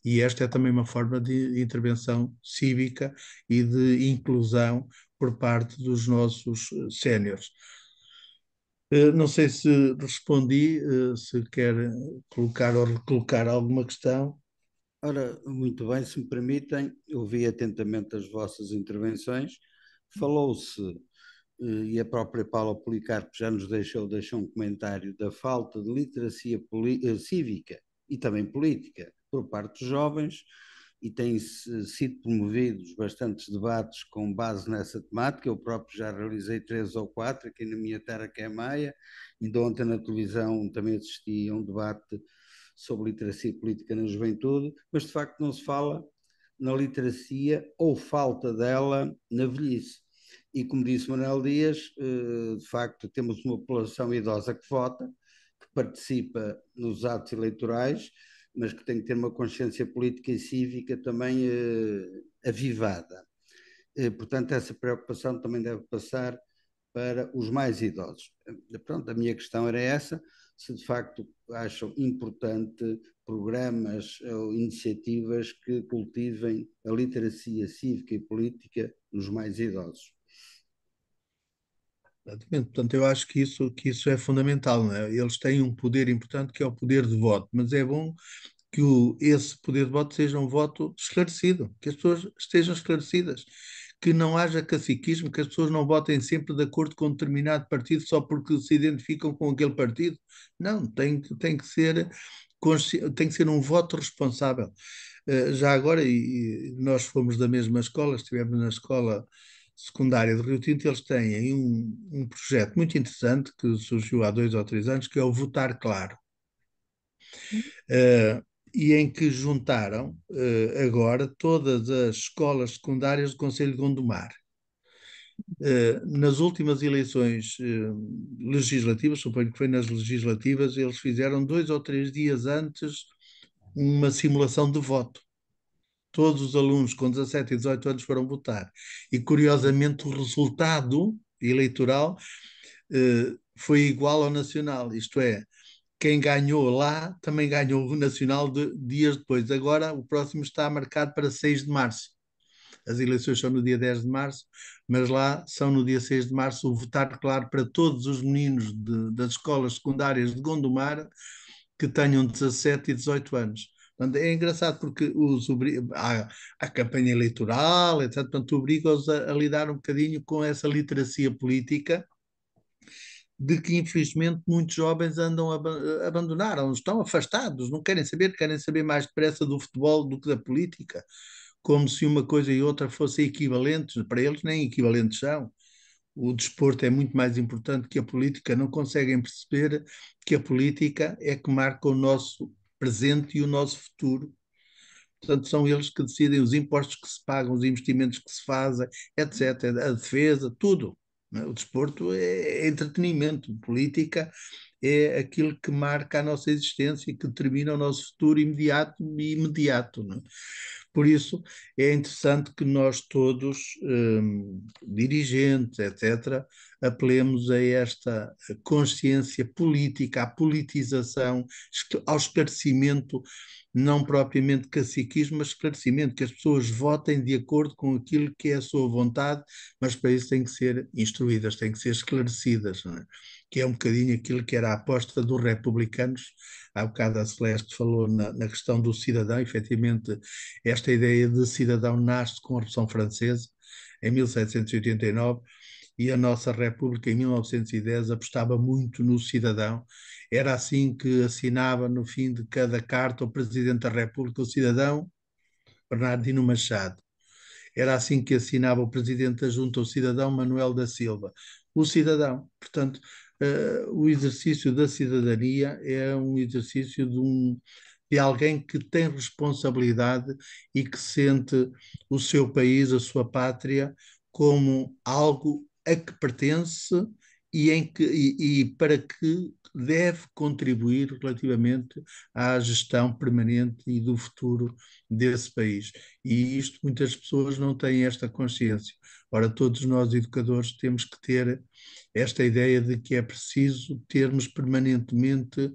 E esta é também uma forma de intervenção cívica e de inclusão por parte dos nossos séniores. Não sei se respondi, se quer colocar ou recolocar alguma questão. Ora, muito bem, se me permitem, ouvi atentamente as vossas intervenções. Falou-se, e a própria Paula Policarpo já nos deixou um comentário da falta de literacia cívica e também política por parte dos jovens, e têm sido promovidos bastantes debates com base nessa temática. Eu próprio já realizei 3 ou 4 aqui na minha terra, que é Maia. Ainda ontem na televisão também assisti a um debate sobre literacia política na juventude, mas de facto não se fala na literacia ou falta dela na velhice. E como disse Manuel Dias, de facto temos uma população idosa que vota, que participa nos atos eleitorais, mas que tem que ter uma consciência política e cívica também avivada. Portanto, essa preocupação também deve passar para os mais idosos. Pronto, a minha questão era essa, se de facto acham importante programas ou iniciativas que cultivem a literacia cívica e política nos mais idosos. Exatamente. Portanto, eu acho que isso é fundamental, não é? Eles têm um poder importante que é o poder de voto, mas é bom que esse poder de voto seja um voto esclarecido, que as pessoas estejam esclarecidas, que não haja caciquismo, que as pessoas não votem sempre de acordo com um determinado partido só porque se identificam com aquele partido. Não, tem que ser um voto responsável. Já agora, e nós fomos da mesma escola, estivemos na escola secundária de Rio Tinto, eles têm aí um projeto muito interessante que surgiu há 2 ou 3 anos, que é o Votar Claro. Uh, e em que juntaram agora todas as escolas secundárias do Conselho de Gondomar. Nas últimas eleições legislativas, suponho que foi nas legislativas, eles fizeram 2 ou 3 dias antes uma simulação de voto. Todos os alunos com 17 e 18 anos foram votar. E, curiosamente, o resultado eleitoral foi igual ao nacional, isto é, quem ganhou lá também ganhou o nacional dias depois. Agora, o próximo está marcado para 6 de março. As eleições são no dia 10 de março, mas lá são no dia 6 de março o votar claro para todos os meninos das escolas secundárias de Gondomar que tenham 17 e 18 anos. Portanto, é engraçado porque há campanha eleitoral, etc. Portanto, obriga-os a lidar um bocadinho com essa literacia política de que, infelizmente, muitos jovens abandonaram, estão afastados, não querem saber mais depressa do futebol do que da política, como se uma coisa e outra fossem equivalentes. Para eles, nem equivalentes são. O desporto é muito mais importante que a política. Não conseguem perceber que a política é que marca o nosso presente e o nosso futuro. Portanto, são eles que decidem os impostos que se pagam, os investimentos que se fazem, etc. A defesa, tudo. O desporto é entretenimento, política é aquilo que marca a nossa existência e que determina o nosso futuro imediato e imediato. Não é? Por isso, é interessante que nós todos, dirigentes, etc., apelemos a esta consciência política, à politização, ao esclarecimento, não propriamente caciquismo, mas esclarecimento, que as pessoas votem de acordo com aquilo que é a sua vontade, mas para isso têm que ser instruídas, têm que ser esclarecidas, não é? Que é um bocadinho aquilo que era a aposta dos republicanos. Há bocado a Celeste falou na questão do cidadão. Efetivamente, esta ideia de cidadão nasce com a Revolução Francesa, em 1789, e a nossa República, em 1910, apostava muito no cidadão. Era assim que assinava no fim de cada carta o Presidente da República, o cidadão Bernardino Machado. Era assim que assinava o Presidente da Junta, o cidadão Manuel da Silva. O cidadão. Portanto, o exercício da cidadania é um exercício de alguém que tem responsabilidade e que sente o seu país, a sua pátria, como algo a que pertence e para que deve contribuir relativamente à gestão permanente e do futuro desse país. E isto muitas pessoas não têm esta consciência. Ora, todos nós educadores temos que ter esta ideia de que é preciso termos permanentemente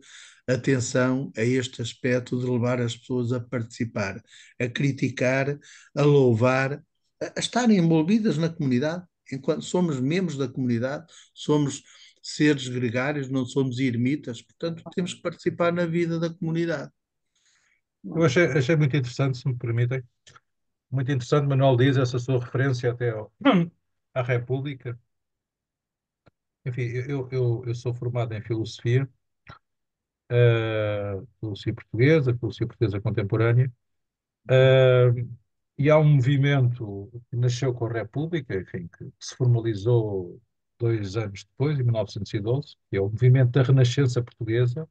atenção a este aspecto de levar as pessoas a participar, a criticar, a louvar, a estarem envolvidas na comunidade. Enquanto somos membros da comunidade, somos seres gregários, não somos ermitas, portanto temos que participar na vida da comunidade. Eu achei muito interessante, se me permitem, muito interessante, Manuel Dias, essa sua referência até à República. Enfim, eu sou formado em filosofia, filosofia portuguesa contemporânea, e há um movimento que nasceu com a República, enfim, que se formalizou 2 anos depois, em 1912, que é o movimento da Renascença Portuguesa,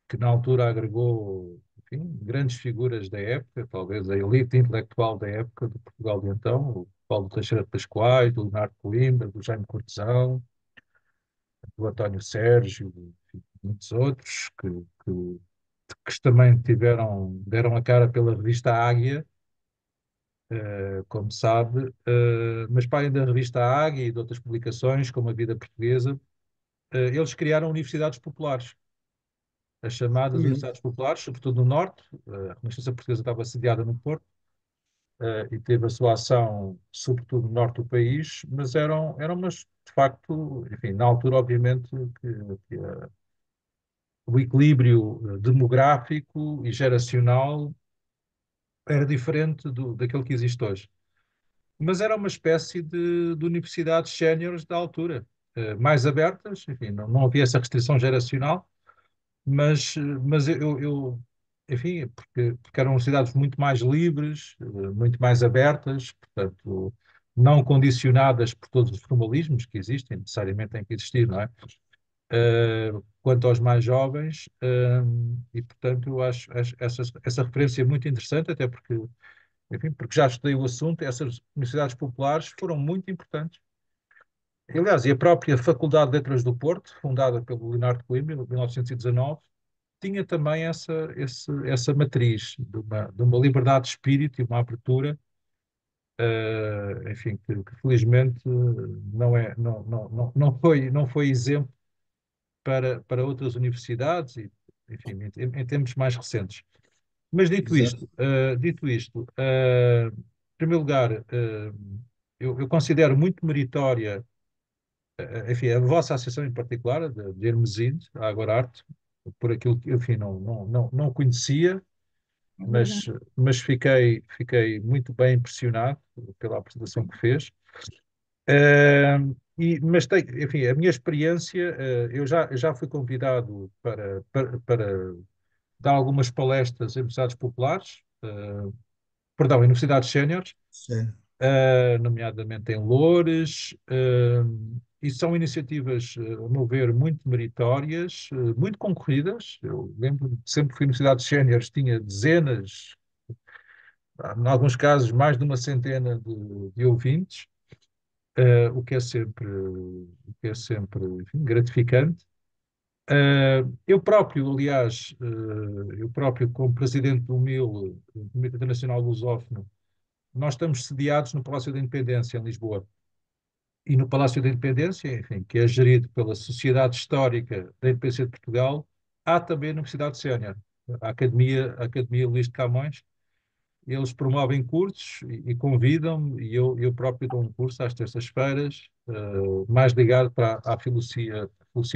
que na altura agregou, enfim, grandes figuras da época, talvez a elite intelectual da época de Portugal de então, o Paulo Teixeira de Pascoais, do Leonardo Coimbra, do Jaime Cortesão, do António Sérgio, enfim, muitos outros que também deram a cara pela revista Águia, como sabe, mas para além da revista Águia e de outras publicações, como a Vida Portuguesa, eles criaram universidades populares, as chamadas universidades populares, sobretudo no Norte. A Renascença Portuguesa estava sediada no Porto, e teve a sua ação, sobretudo no Norte do país, mas eram umas, de facto, enfim, na altura, obviamente, que o equilíbrio demográfico e geracional era diferente daquele que existe hoje. Mas era uma espécie de universidades séniores da altura, mais abertas, enfim, não havia essa restrição geracional, mas enfim, porque eram cidades muito mais livres, muito mais abertas, portanto, não condicionadas por todos os formalismos que existem, necessariamente têm que existir, não é? Quanto aos mais jovens, e portanto eu acho essa referência muito interessante, até porque enfim, porque já estudei o assunto, essas universidades populares foram muito importantes. Aliás, e a própria Faculdade de Letras do Porto, fundada pelo Leonardo Coimbra, em 1919, tinha também essa matriz de uma liberdade de espírito e uma abertura, enfim, que felizmente não foi exemplo para outras universidades, e, enfim, em tempos mais recentes. Mas Exato. dito isto, em primeiro lugar, eu considero muito meritória, enfim, a vossa associação em particular, de Hermesinde, a Agora Arte, por aquilo que, enfim, não conhecia, É verdade. mas fiquei muito bem impressionado pela apresentação que fez. Mas enfim, a minha experiência, eu já fui convidado para dar algumas palestras em universidades populares, perdão, em universidades séniores, Sim. nomeadamente em Loures, e são iniciativas, a meu ver, muito meritórias, muito concorridas. Eu lembro que sempre fui em universidades séniores, tinha dezenas, em alguns casos mais de uma centena de ouvintes, enfim, gratificante. Eu próprio, aliás, eu próprio, como presidente do MIL, do Comitê Internacional Lusófono, nós estamos sediados no Palácio da Independência, em Lisboa. E no Palácio da Independência, enfim, que é gerido pela Sociedade Histórica da Independência de Portugal, há também a Universidade Sénior, a Academia Luís de Camões. Eles promovem cursos e convidam-me, e eu próprio dou um curso às terças-feiras, mais ligado para a filosofia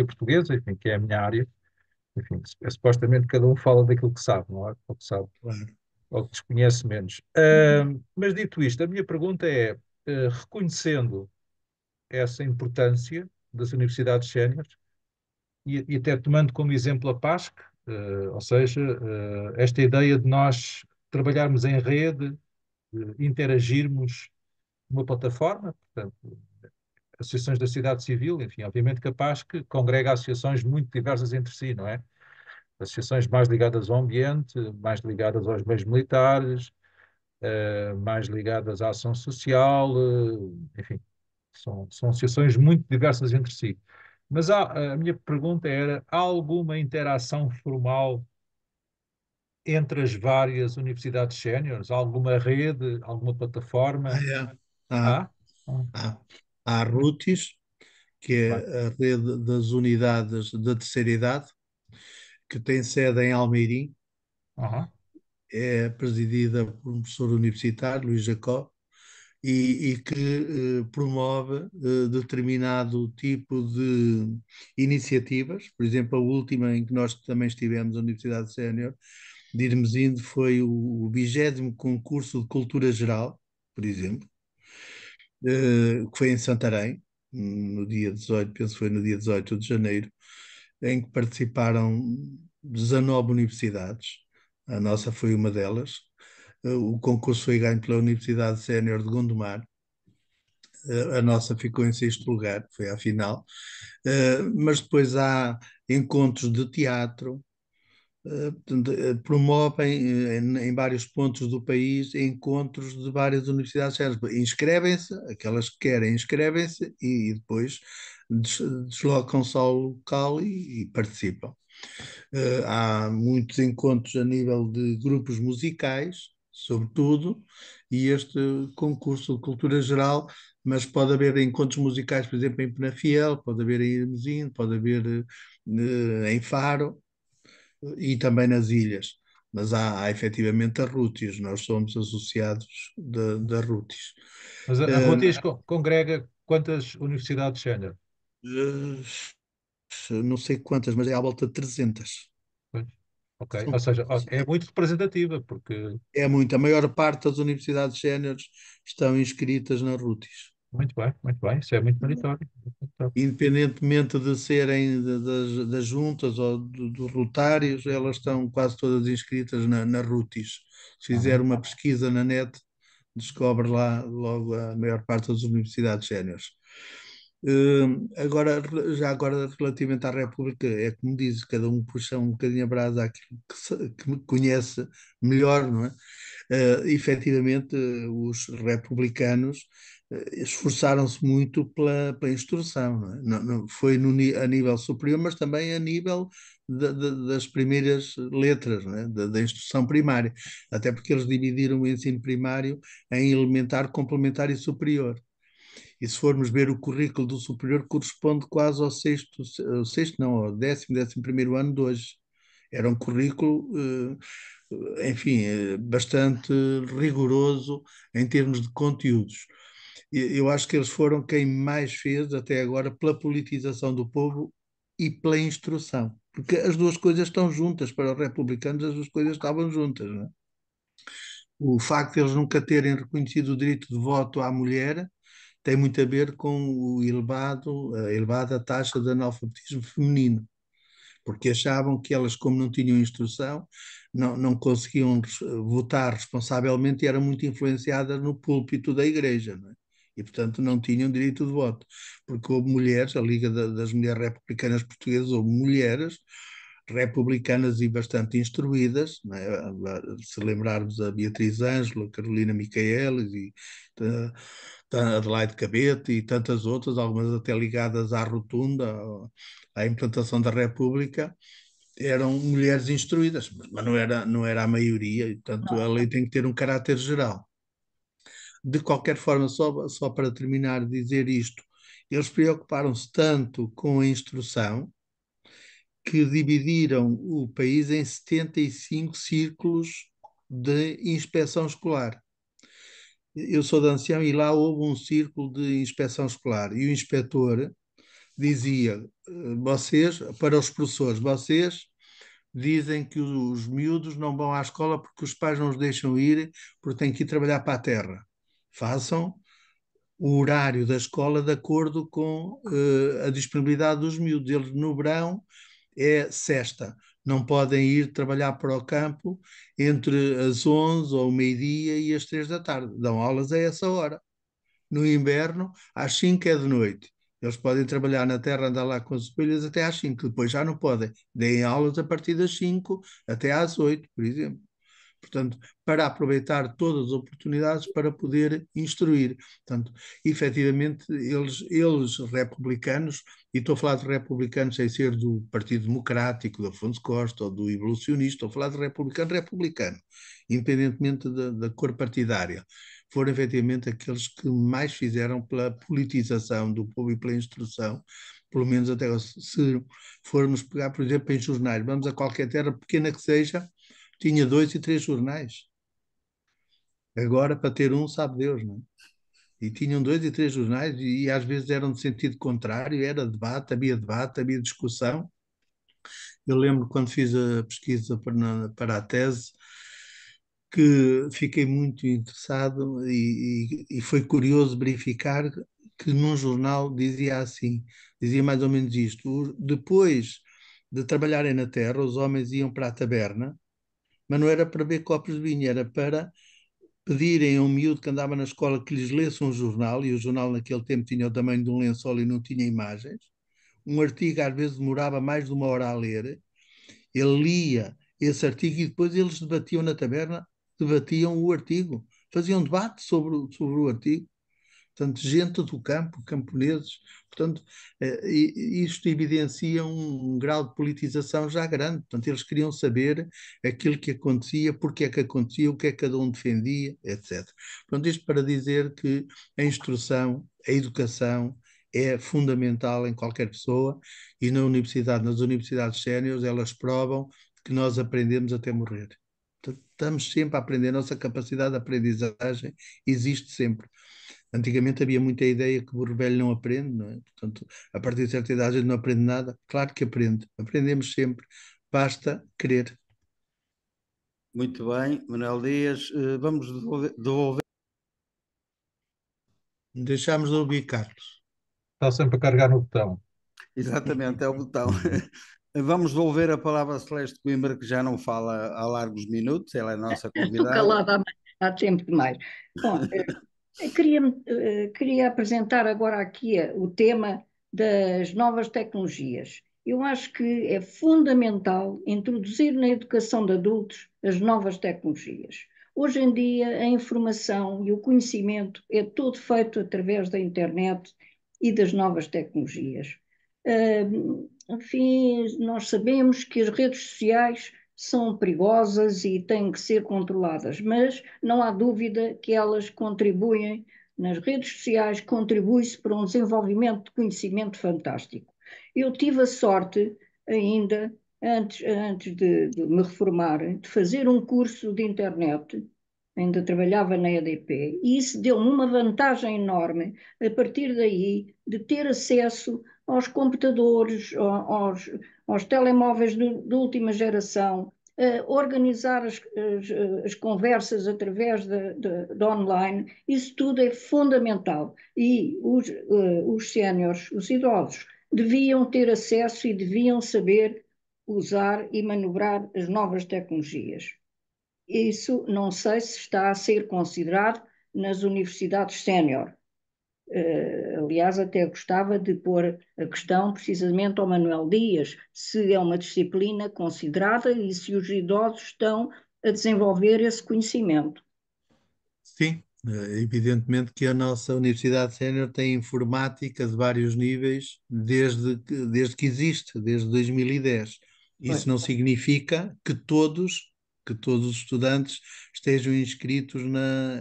portuguesa, enfim, que é a minha área. Enfim, supostamente cada um fala daquilo que sabe, não é? Ou que sabe, Claro. ou que desconhece menos. Mas dito isto, a minha pergunta é, reconhecendo essa importância das universidades séniores, e até tomando como exemplo a PASC, ou seja, esta ideia de nós trabalharmos em rede, interagirmos numa plataforma, portanto, associações da sociedade civil, enfim, obviamente que a PASC congrega associações muito diversas entre si, não é? Associações mais ligadas ao ambiente, mais ligadas aos meios militares, mais ligadas à ação social, enfim, são associações muito diversas entre si. Mas a minha pergunta era: há alguma interação formal entre as várias universidades séniores? Há alguma rede, alguma Ah, plataforma? é. Há, Há? Ah, há. Há a RUTIS, que muito é bem. a rede das unidades da terceira idade, que tem sede em Almeirim, Aham. é presidida por um professor universitário, Luís Jacó, e que promove determinado tipo de iniciativas. Por exemplo, a última em que nós também estivemos, a Universidade Sénior de Irmesinde, foi o 20º concurso de cultura geral, por exemplo, que foi em Santarém, no dia 18, penso que foi no dia 18 de janeiro, em que participaram 19 universidades. A nossa foi uma delas. O concurso foi ganho pela Universidade Sénior de Gondomar. A nossa ficou em sexto lugar, foi à final. Mas depois há encontros de teatro, portanto, promovem em vários pontos do país encontros de várias universidades sérias. Inscrevem-se, aquelas que querem inscrevem-se e depois deslocam-se ao local e participam. Há muitos encontros a nível de grupos musicais, sobretudo, e este concurso de cultura geral, mas pode haver encontros musicais, por exemplo, em Penafiel, pode haver em Hermesinde, pode haver em Faro e também nas ilhas. Mas há efetivamente a RUTIS, nós somos associados da RUTIS. Mas a Rútias congrega quantas universidades sénior? Não sei quantas, mas é à volta de 300. Pois. Ok, ou São seja, poucas. é muito representativa, porque. É muito. A maior parte das universidades séniores estão inscritas na RUTIS. Muito bem, isso é muito meritório. Independentemente de serem das juntas ou dos rotários, elas estão quase todas inscritas na RUTIS. Se fizer Aham. uma pesquisa na net, descobre lá logo a maior parte das universidades séniores. Agora, já agora, relativamente à República, é como diz, cada um puxa um bocadinho a brasa àquilo que me conhece melhor, não é? efetivamente, os republicanos esforçaram-se muito pela instrução, não é? Foi a nível superior, mas também a nível das primeiras letras, não é? Da instrução primária, até porque eles dividiram o ensino primário em elementar, complementar e superior. E se formos ver o currículo do superior, corresponde quase ao sexto não, ao décimo primeiro ano de hoje. Era um currículo, enfim, bastante rigoroso em termos de conteúdos. Eu acho que eles foram quem mais fez até agora pela politização do povo e pela instrução. Porque as duas coisas estão juntas, para os republicanos as duas coisas estavam juntas, não é? O facto de eles nunca terem reconhecido o direito de voto à mulher tem muito a ver com a elevada taxa de analfabetismo feminino, porque achavam que elas, como não tinham instrução, não conseguiam votar responsavelmente e eram muito influenciadas no púlpito da igreja, não é? E, portanto, não tinham direito de voto, porque houve mulheres, a Liga das Mulheres Republicanas Portuguesas, houve mulheres republicanas e bastante instruídas, não é? Se lembrarmos a Beatriz Ângelo, a Carolina Micaelis e a Adelaide Cabete e tantas outras, algumas até ligadas à rotunda, à implantação da República, eram mulheres instruídas, mas não era a maioria, e portanto a lei tem que ter um caráter geral. De qualquer forma, só para terminar, dizer isto, eles preocuparam-se tanto com a instrução que dividiram o país em 75 círculos de inspeção escolar. Eu sou de Ancião e lá houve um círculo de inspeção escolar e o inspetor dizia, vocês, para os professores, vocês dizem que os miúdos não vão à escola porque os pais não os deixam ir, porque têm que ir trabalhar para a terra. Façam o horário da escola de acordo com a disponibilidade dos miúdos. Eles no verão é sexta, não podem ir trabalhar para o campo entre as 11 ou o meio-dia e as 3 da tarde. Dão aulas a essa hora. No inverno, às 5 é de noite. Eles podem trabalhar na terra, andar lá com as ovelhas até às 5, depois já não podem. Deem aulas a partir das 5 até às 8, por exemplo. Portanto, para aproveitar todas as oportunidades para poder instruir. Portanto, efetivamente, eles republicanos, e estou a falar de republicanos sem ser do Partido Democrático, do Afonso Costa ou do evolucionista, estou a falar de republicano, independentemente da cor partidária, foram efetivamente aqueles que mais fizeram pela politização do povo e pela instrução, pelo menos até se formos pegar, por exemplo, em jornais, vamos a qualquer terra, pequena que seja, tinha 2 e 3 jornais. Agora, para ter um, sabe Deus, não é? E tinham 2 e 3 jornais e às vezes eram de sentido contrário, era debate, havia discussão. Eu lembro quando fiz a pesquisa para a tese, que fiquei muito interessado e foi curioso verificar que num jornal dizia mais ou menos isto: depois de trabalharem na terra, os homens iam para a taberna, mas não era para beber copos de vinho, era para pedirem a um miúdo que andava na escola que lhes lesse um jornal, e o jornal naquele tempo tinha o tamanho de um lençol e não tinha imagens. Um artigo às vezes demorava mais de uma hora a ler. Ele lia esse artigo e depois eles debatiam na taberna, debatiam o artigo, faziam debate sobre o artigo. Portanto, gente do campo, camponeses. Portanto, isto evidencia um grau de politização já grande. Portanto, eles queriam saber aquilo que acontecia, porque é que acontecia, o que é que cada um defendia, etc. Portanto, isto para dizer que a instrução, a educação é fundamental em qualquer pessoa e nas universidades séniores, elas provam que nós aprendemos até morrer. Portanto, estamos sempre a aprender, a nossa capacidade de aprendizagem existe sempre. Antigamente havia muita ideia que o burro velho não aprende, não é? Portanto, a partir de certa idade a gente não aprende nada. Claro que aprende, aprendemos sempre, basta querer. Muito bem, Manuel Dias, vamos devolver. Deixámos de ouvir Carlos. Está sempre a carregar no botão. Exatamente, é o botão. Vamos devolver a palavra a Celeste Coimbra, que já não fala há largos minutos, ela é a nossa Estou convidada. calada há tempo demais. Bom, queria apresentar agora aqui o tema das novas tecnologias. Eu acho que é fundamental introduzir na educação de adultos as novas tecnologias. Hoje em dia, a informação e o conhecimento é todo feito através da internet e das novas tecnologias. Enfim, nós sabemos que as redes sociais são perigosas e têm que ser controladas, mas não há dúvida que elas contribuem, nas redes sociais, contribui-se para um desenvolvimento de conhecimento fantástico. Eu tive a sorte, ainda, antes de me reformar, de fazer um curso de internet, ainda trabalhava na EDP, e isso deu-me uma vantagem enorme, a partir daí, de ter acesso aos computadores, aos telemóveis de última geração, organizar as conversas através de online, isso tudo é fundamental. E os séniores, os idosos, deviam ter acesso e deviam saber usar e manobrar as novas tecnologias. Isso não sei se está a ser considerado nas universidades sénior. Aliás, até gostava de pôr a questão precisamente ao Manuel Dias, se é uma disciplina considerada e se os idosos estão a desenvolver esse conhecimento. Sim, evidentemente que a nossa Universidade Sénior tem informática de vários níveis desde que existe, desde 2010. Pois, Isso não significa que todos os estudantes estejam inscritos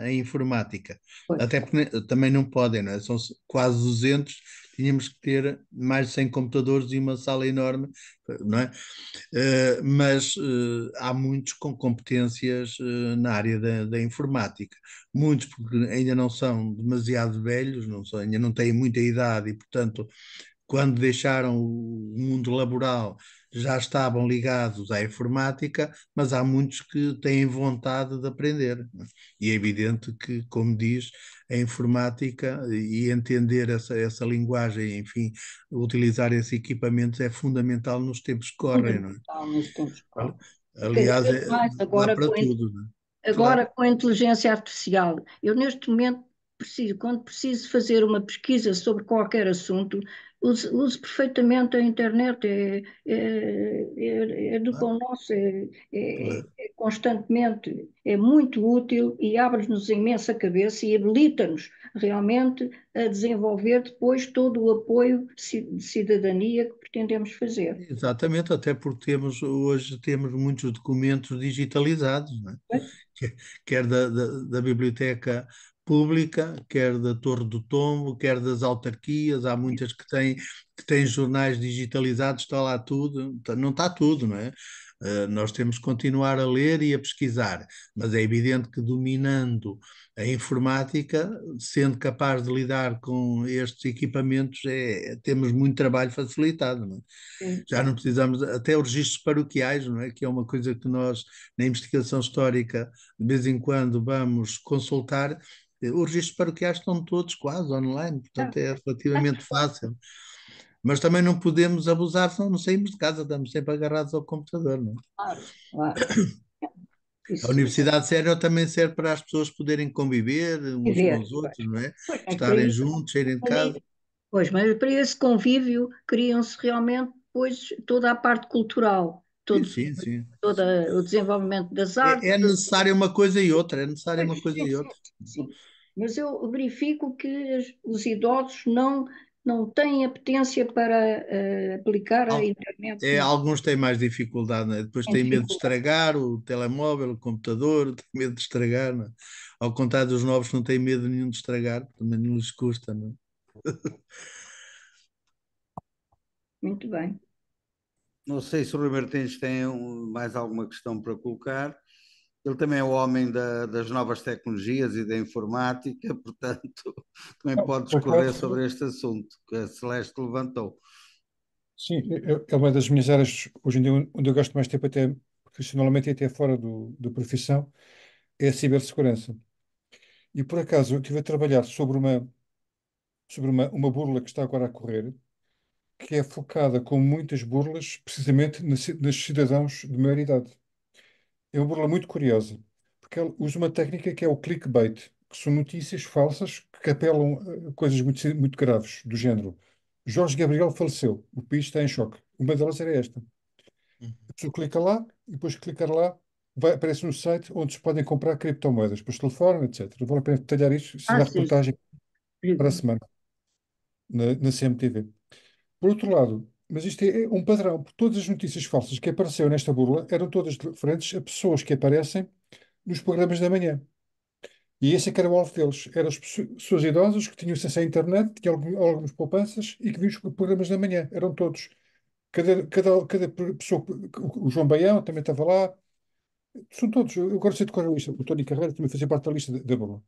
em informática. pois, Até porque também não podem, não é? São quase 200, tínhamos que ter mais de 100 computadores e uma sala enorme, não é? Mas há muitos com competências na área da informática. Muitos porque ainda não são demasiado velhos, ainda não têm muita idade e, portanto, quando deixaram o mundo laboral já estavam ligados à informática, mas há muitos que têm vontade de aprender. E é evidente que, como diz, a informática e entender essa linguagem, enfim, utilizar esses equipamentos é fundamental nos tempos que correm, não é? fundamental nos tempos que correm. Cada Aliás, vez mais dá agora para tudo, não é? agora Claro. com a inteligência artificial. Eu neste momento quando preciso fazer uma pesquisa sobre qualquer assunto, uso perfeitamente a internet, é do pão nosso, Claro. é constantemente, é muito útil e abre-nos a imensa cabeça e habilita-nos realmente a desenvolver depois todo o apoio de cidadania que pretendemos fazer. Exatamente, até porque hoje temos muitos documentos digitalizados, não é? Que- Quer da biblioteca pública, quer da Torre do Tombo, quer das autarquias, há muitas que têm jornais digitalizados, está lá tudo, não está tudo, não é? Nós temos que continuar a ler e a pesquisar, mas é evidente que dominando a informática, sendo capaz de lidar com estes equipamentos, temos muito trabalho facilitado, não é? Sim, Já não precisamos, até os registros paroquiais, não é? Que é uma coisa que nós, na investigação histórica, de vez em quando vamos consultar. Os registros paroquiais estão todos quase online, portanto é relativamente fácil. Mas também não podemos abusar, senão não saímos de casa, estamos sempre agarrados ao computador, não é? claro, claro. A Isso, Universidade Sénior também serve para as pessoas poderem conviver uns com viver. os outros, não é? Pois, mas para Estarem isso, juntos, saírem de casa. pois, mas para esse convívio criam-se realmente depois toda a parte cultural, Sim, sim, sim. todo o desenvolvimento das É, artes. é necessária uma coisa e outra, é necessária Pois, uma coisa sim, e sim, outra. sim. Mas eu verifico que os idosos não têm apetência para aplicar a Al- internet Alguns têm mais dificuldade, né? Depois em têm medo de dificuldade. estragar o telemóvel, o computador, têm medo de estragar, né? Ao contrário dos novos que não têm medo nenhum de estragar, também não lhes custa, né? Muito bem. Não sei se o Rui Martins tem mais alguma questão para colocar. Ele também é o homem das novas tecnologias e da informática, portanto, também Não, pode por discorrer acaso, sobre este assunto que a Celeste levantou. sim, é uma das minhas áreas, hoje em dia, onde eu gasto mais tempo, até profissionalmente e até fora do profissão, é a cibersegurança. E por acaso eu estive a trabalhar sobre uma burla que está agora a correr, que é focada com muitas burlas precisamente nos cidadãos de maior idade. É uma burla muito curiosa, porque ela usa uma técnica que é o clickbait, que são notícias falsas que apelam a coisas muito graves, do género. Jorge Gabriel faleceu, o país está em choque. Uma delas era esta. A pessoa clica lá e depois de clicar lá aparece um site onde se podem comprar criptomoedas, depois telefone, etc. Vale a pena detalhar isto, se Ah, dá sim, reportagem para a sim. semana na CMTV. Por outro lado, mas isto é um padrão, porque todas as notícias falsas que apareceram nesta burla eram todas referentes a pessoas que aparecem nos programas da manhã. E esse é que era o alvo deles. Eram as pessoas idosas que tinham acesso à internet, tinham algumas poupanças e que viam os programas da manhã. Eram todos. Cada pessoa, o João Baião também estava lá. São todos. Eu agora sei de cor a lista. O Tony Carreira também fazia parte da lista da burla.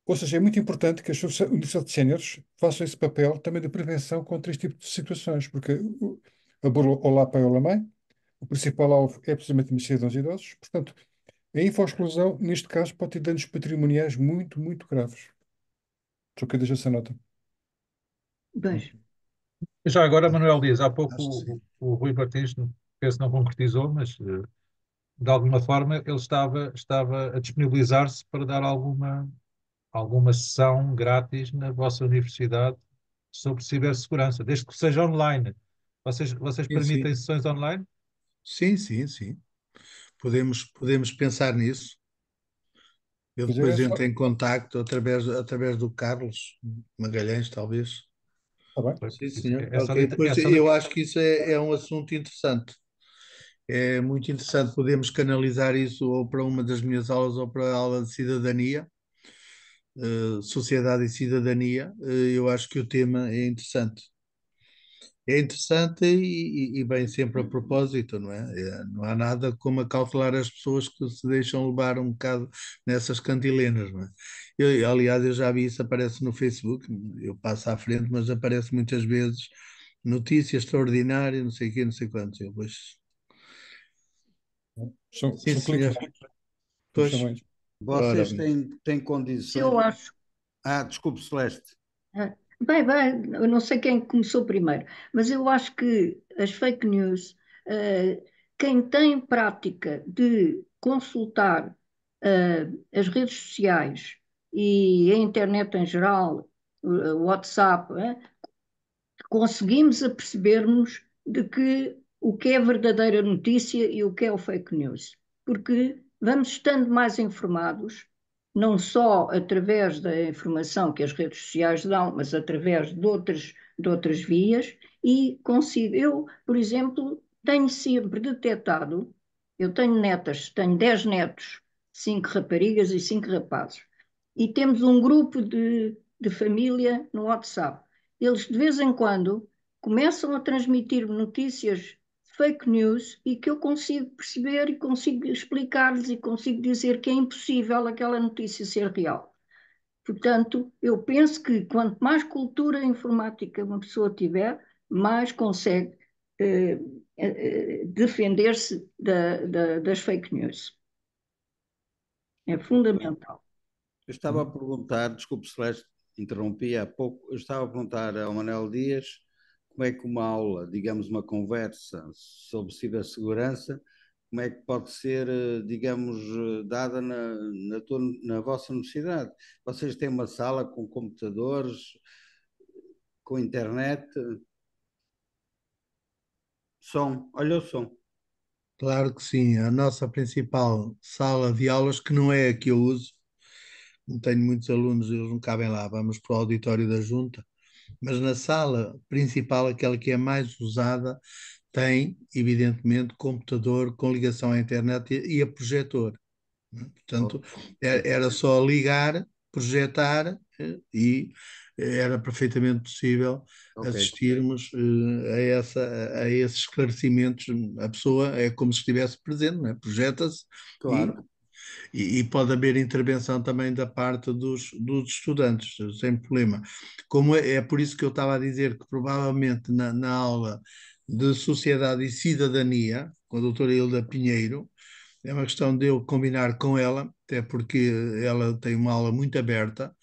Ou seja, é muito importante que as universidades de séniores façam esse papel também de prevenção contra este tipo de situações, porque a burla Olá Pai, Olá Mãe, o principal alvo é precisamente os cidadãos idosos. Portanto, a infoexclusão, neste caso, pode ter danos patrimoniais muito, muito graves. Só que deixa essa nota. Pois, Já agora, Manuel Dias, há pouco Acho que sim. o Rui Martins, penso que não concretizou, mas de alguma forma ele estava a disponibilizar-se para dar alguma sessão grátis na vossa universidade sobre cibersegurança, desde que seja online. Vocês Sim, sim. permitem sessões online? Sim, sim, sim. Podemos pensar nisso. Eu Pois é, depois só. entro em contacto através do Carlos Magalhães, talvez. Está bem. Sim, Isso senhor. é só Ok. Pois eu acho que isso é um assunto interessante. É muito interessante. Podemos canalizar isso ou para uma das minhas aulas ou para a aula de cidadania, sociedade e cidadania. Eu acho que o tema é interessante. É interessante e bem sempre a propósito, não é? Não há nada como acautelar as pessoas que se deixam levar um bocado nessas cantilenas, não é? Aliás, eu já vi isso, aparece no Facebook, eu passo à frente, mas aparece muitas vezes notícias extraordinárias, não sei o quê, não sei quantos. Eu, pois, sim, São cliques senhor. bem, como Pois, chamam isso. ora Vocês bem. têm se condições. eu acho. Desculpe, Celeste. Bem, eu não sei quem começou primeiro, mas eu acho que as fake news, eh, quem tem prática de consultar, as redes sociais e a internet em geral, o WhatsApp, conseguimos aperceber-nos de que o que é verdadeira notícia e o que é o fake news. Porque vamos estando mais informados, não só através da informação que as redes sociais dão, mas através de outras vias, e consigo, eu, por exemplo, tenho sempre detectado, eu tenho 10 netos, 5 raparigas e 5 rapazes, e temos um grupo de família no WhatsApp. Eles de vez em quando começam a transmitir notícias fake news e que eu consigo perceber e consigo explicar-lhes e consigo dizer que é impossível aquela notícia ser real. Portanto, eu penso que quanto mais cultura informática uma pessoa tiver, mais consegue defender-se das fake news. É fundamental. Eu estava a perguntar, desculpe, Celeste, interrompi há pouco, eu estava a perguntar ao Manuel Dias como é que uma aula, digamos, uma conversa sobre cibersegurança, como é que pode ser, digamos, dada na vossa universidade. Vocês têm uma sala com computadores, com internet, som, olha o som. Claro que sim. A nossa principal sala de aulas, que não é a que eu uso, não tenho muitos alunos, eles não cabem lá, vamos para o auditório da Junta, mas na sala principal, aquela que é mais usada, tem, evidentemente, computador com ligação à internet e a projetor. Portanto, era só ligar, projetar e era perfeitamente possível Ok, assistirmos a esses esclarecimentos. A pessoa é como se estivesse presente, não é? Projeta-se e, claro. e pode haver intervenção também da parte dos estudantes, sem problema. Como é por isso que eu estava a dizer que provavelmente na aula de Sociedade e Cidadania, com a doutora Hilda Pinheiro, é uma questão de eu combinar com ela, até porque ela tem uma aula muito aberta,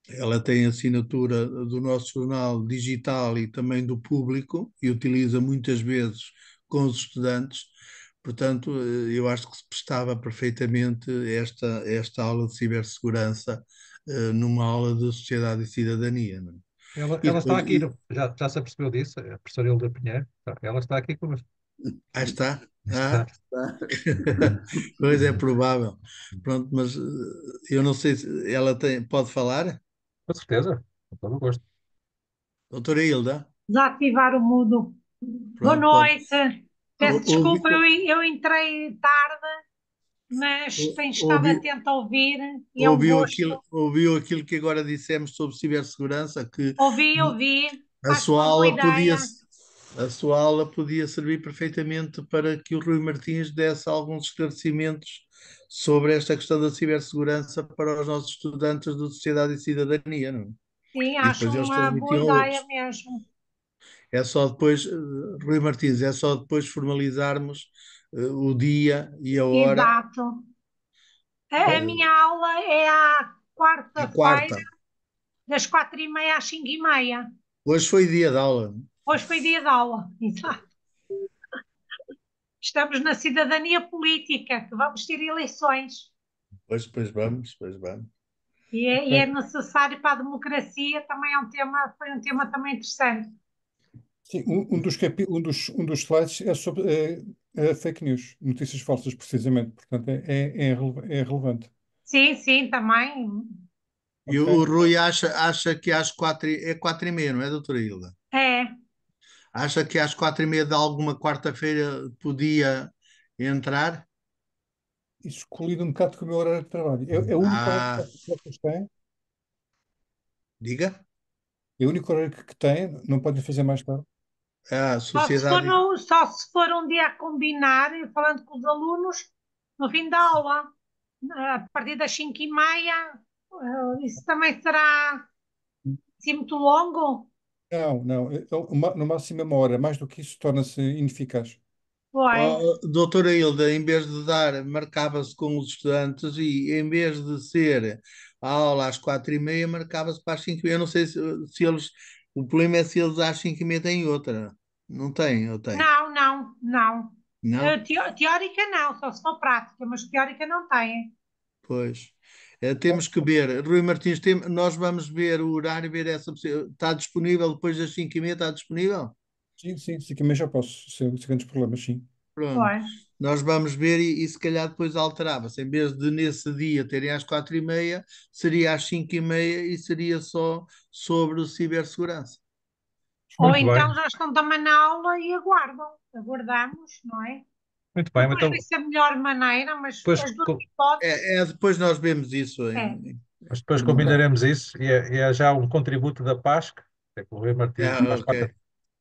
ela tem assinatura do nosso jornal digital e também do público, e utiliza muitas vezes com os estudantes. Portanto, eu acho que se prestava perfeitamente esta aula de cibersegurança numa aula de sociedade e cidadania. Não é? Ela, E ela está depois, aqui, já se apercebeu disso, a professora Hilda Pinheiro, ela está aqui connosco. Aí está. Está. Pois é provável. Pronto, mas eu não sei se ela pode falar. Com certeza, com todo o gosto. Doutora Hilda, Desativar o mudo. Boa pronto, pode. noite. Peço Ouvi, desculpa, eu entrei tarde, mas tenho estado ouvi, atento a ouvir e é um gosto. ouviu aquilo que agora dissemos sobre cibersegurança, que Ouvi. a Acho sua uma boa aula podia, ideia. a sua aula podia servir perfeitamente para que o Rui Martins desse alguns esclarecimentos sobre esta questão da cibersegurança para os nossos estudantes de Sociedade e Cidadania, não é? Sim, E acho depois eles uma boa transmitiam a ideia outros. mesmo. É só depois, Rui Martins, é só depois formalizarmos o dia e a hora, Exato. A minha aula é à a quarta-feira, quarta. das 4h30 às 5h30. Hoje foi dia de aula. Hoje foi dia de aula. Exato. Estamos na cidadania política, que vamos ter eleições. Pois vamos, pois vamos. E é necessário para a democracia, também foi um tema também interessante. Sim, um dos slides é sobre fake news, notícias falsas, precisamente. Portanto, é relevante. Sim, também. E Ok? o Rui acha que às 4h30, não é, doutora Hilda? É. Acha que às 4h30 de alguma quarta-feira podia entrar? Isso colide um bocado com o meu horário de trabalho. É o único horário Ah, que vocês têm. diga. É o único horário que têm. Não podem fazer mais tarde. A Só se for, sociedade. só se for um dia a combinar, falando com os alunos, no fim da aula, a partir das 5h30, isso também será assim muito longo? Não. No máximo é uma hora. Mais do que isso torna-se ineficaz. Pois. Oh, doutora Hilda, em vez de dar, marcava-se com os estudantes e em vez de ser a aula às 4h30, marcava-se para as 5h30. Eu não sei se eles. O problema é se eles às 5h30 têm outra. Não tem, ou tem? Não. Não? Teórica não, só se for prática, mas teórica não tem. Pois. Temos que ver. Rui Martins, nós vamos ver o horário, ver essa possibilidade. Está disponível depois das 5h30? Está disponível? Sim, também já posso, sem grandes problemas, sim. Pronto. Pois. Nós vamos ver e se calhar depois alterava-se. Em vez de nesse dia terem às 4h30, seria às 5h30 e seria só sobre cibersegurança. Ou Muito bem, então já estão também na aula e aguardamos, não é? muito bem. Não sei Então, se é a melhor maneira, mas depois, as duas hipóteses Depois nós vemos isso é. mas depois no caso. combinaremos isso e é já um contributo da PASC, é que o Rui Martins Ok.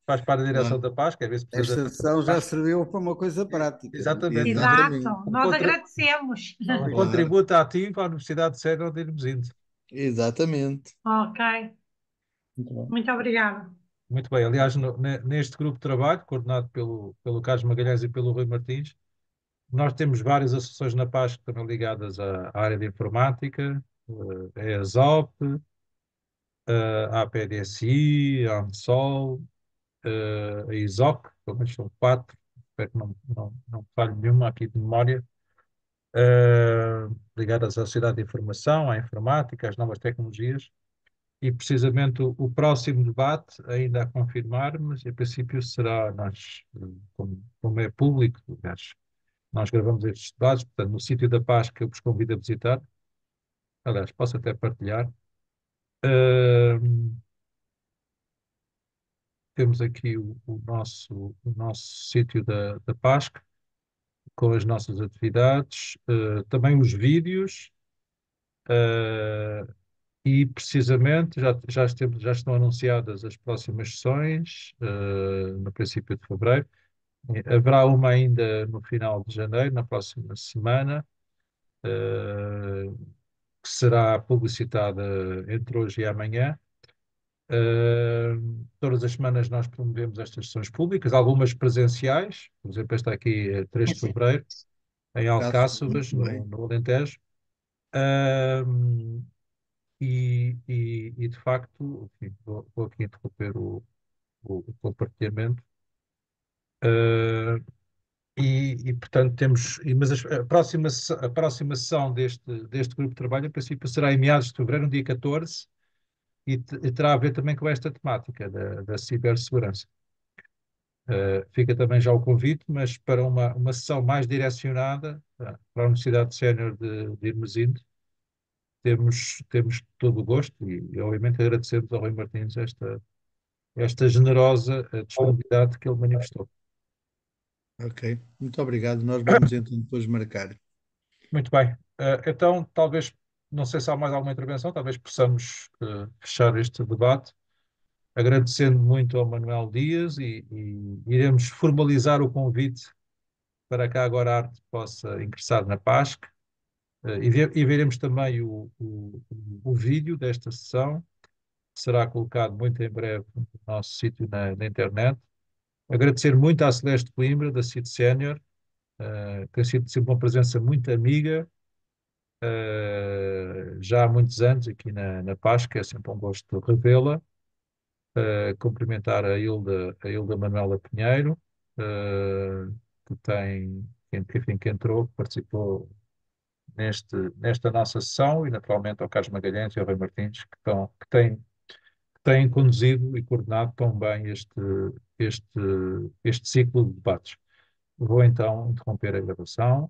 faz parte da direção Pronto. da PASC, é vice-presidente Esta da sessão já PASC. serviu para uma coisa prática. Exatamente. Exatamente. Exato, Um, nós contra- agradecemos. um Claro. contributo ativo à Universidade de Sénior de Irmesinde. Exatamente. Ok, Muito bem. muito obrigada. Muito bem. Aliás, neste grupo de trabalho, coordenado pelo Carlos Magalhães e pelo Rui Martins, nós temos várias associações na PASC que estão ligadas à área de informática, a ESOP, à PDSI, à ANSOL, a ISOC, pelo menos são quatro, espero que não falhe nenhuma aqui de memória, ligadas à sociedade de informação, à informática, às novas tecnologias. E precisamente o próximo debate, ainda a confirmar, mas em princípio será, como é público, aliás, nós gravamos estes debates, portanto, no sítio da Paz que eu vos convido a visitar, aliás, posso até partilhar. Temos aqui o nosso sítio da PASC, com as nossas atividades, também os vídeos, eh, e precisamente já estão anunciadas as próximas sessões, no princípio de fevereiro. Haverá uma ainda no final de janeiro, na próxima semana, eh, que será publicitada entre hoje e amanhã. Todas as semanas nós promovemos estas sessões públicas, algumas presenciais, por exemplo, esta aqui é 3 de fevereiro, em Caso, muito Alcáçovas, bem. no Alentejo. Ahm, e, de facto, enfim, vou aqui interromper o compartilhamento. Ah, portanto, mas a próxima sessão deste grupo de trabalho, em princípio, será em meados de fevereiro, no dia 14, e terá a ver também com esta temática da cibersegurança. Fica também já o convite, mas para uma sessão mais direcionada para a Universidade Sénior de Irmesinde, temos todo o gosto e obviamente agradecemos ao Rui Martins esta generosa disponibilidade que ele manifestou. Ok, muito obrigado. Nós vamos então depois marcar. Muito bem. Então, talvez, não sei se há mais alguma intervenção, talvez possamos fechar este debate, agradecendo muito ao Manuel Dias e iremos formalizar o convite para que a Agora Arte possa ingressar na PASC. E veremos também o vídeo desta sessão, que será colocado muito em breve no nosso sítio na internet. Agradecer muito à Celeste Coimbra, da CIT Sénior, que tem sido sempre uma presença muito amiga, já há muitos anos aqui na PASC, é sempre um gosto revê-la. Cumprimentar a Hilda Manuela Pinheiro, que enfim, que entrou, que participou nesta nossa sessão, e naturalmente ao Carlos Magalhães e ao Rui Martins, que têm conduzido e coordenado tão bem este ciclo de debates. Vou então interromper a gravação.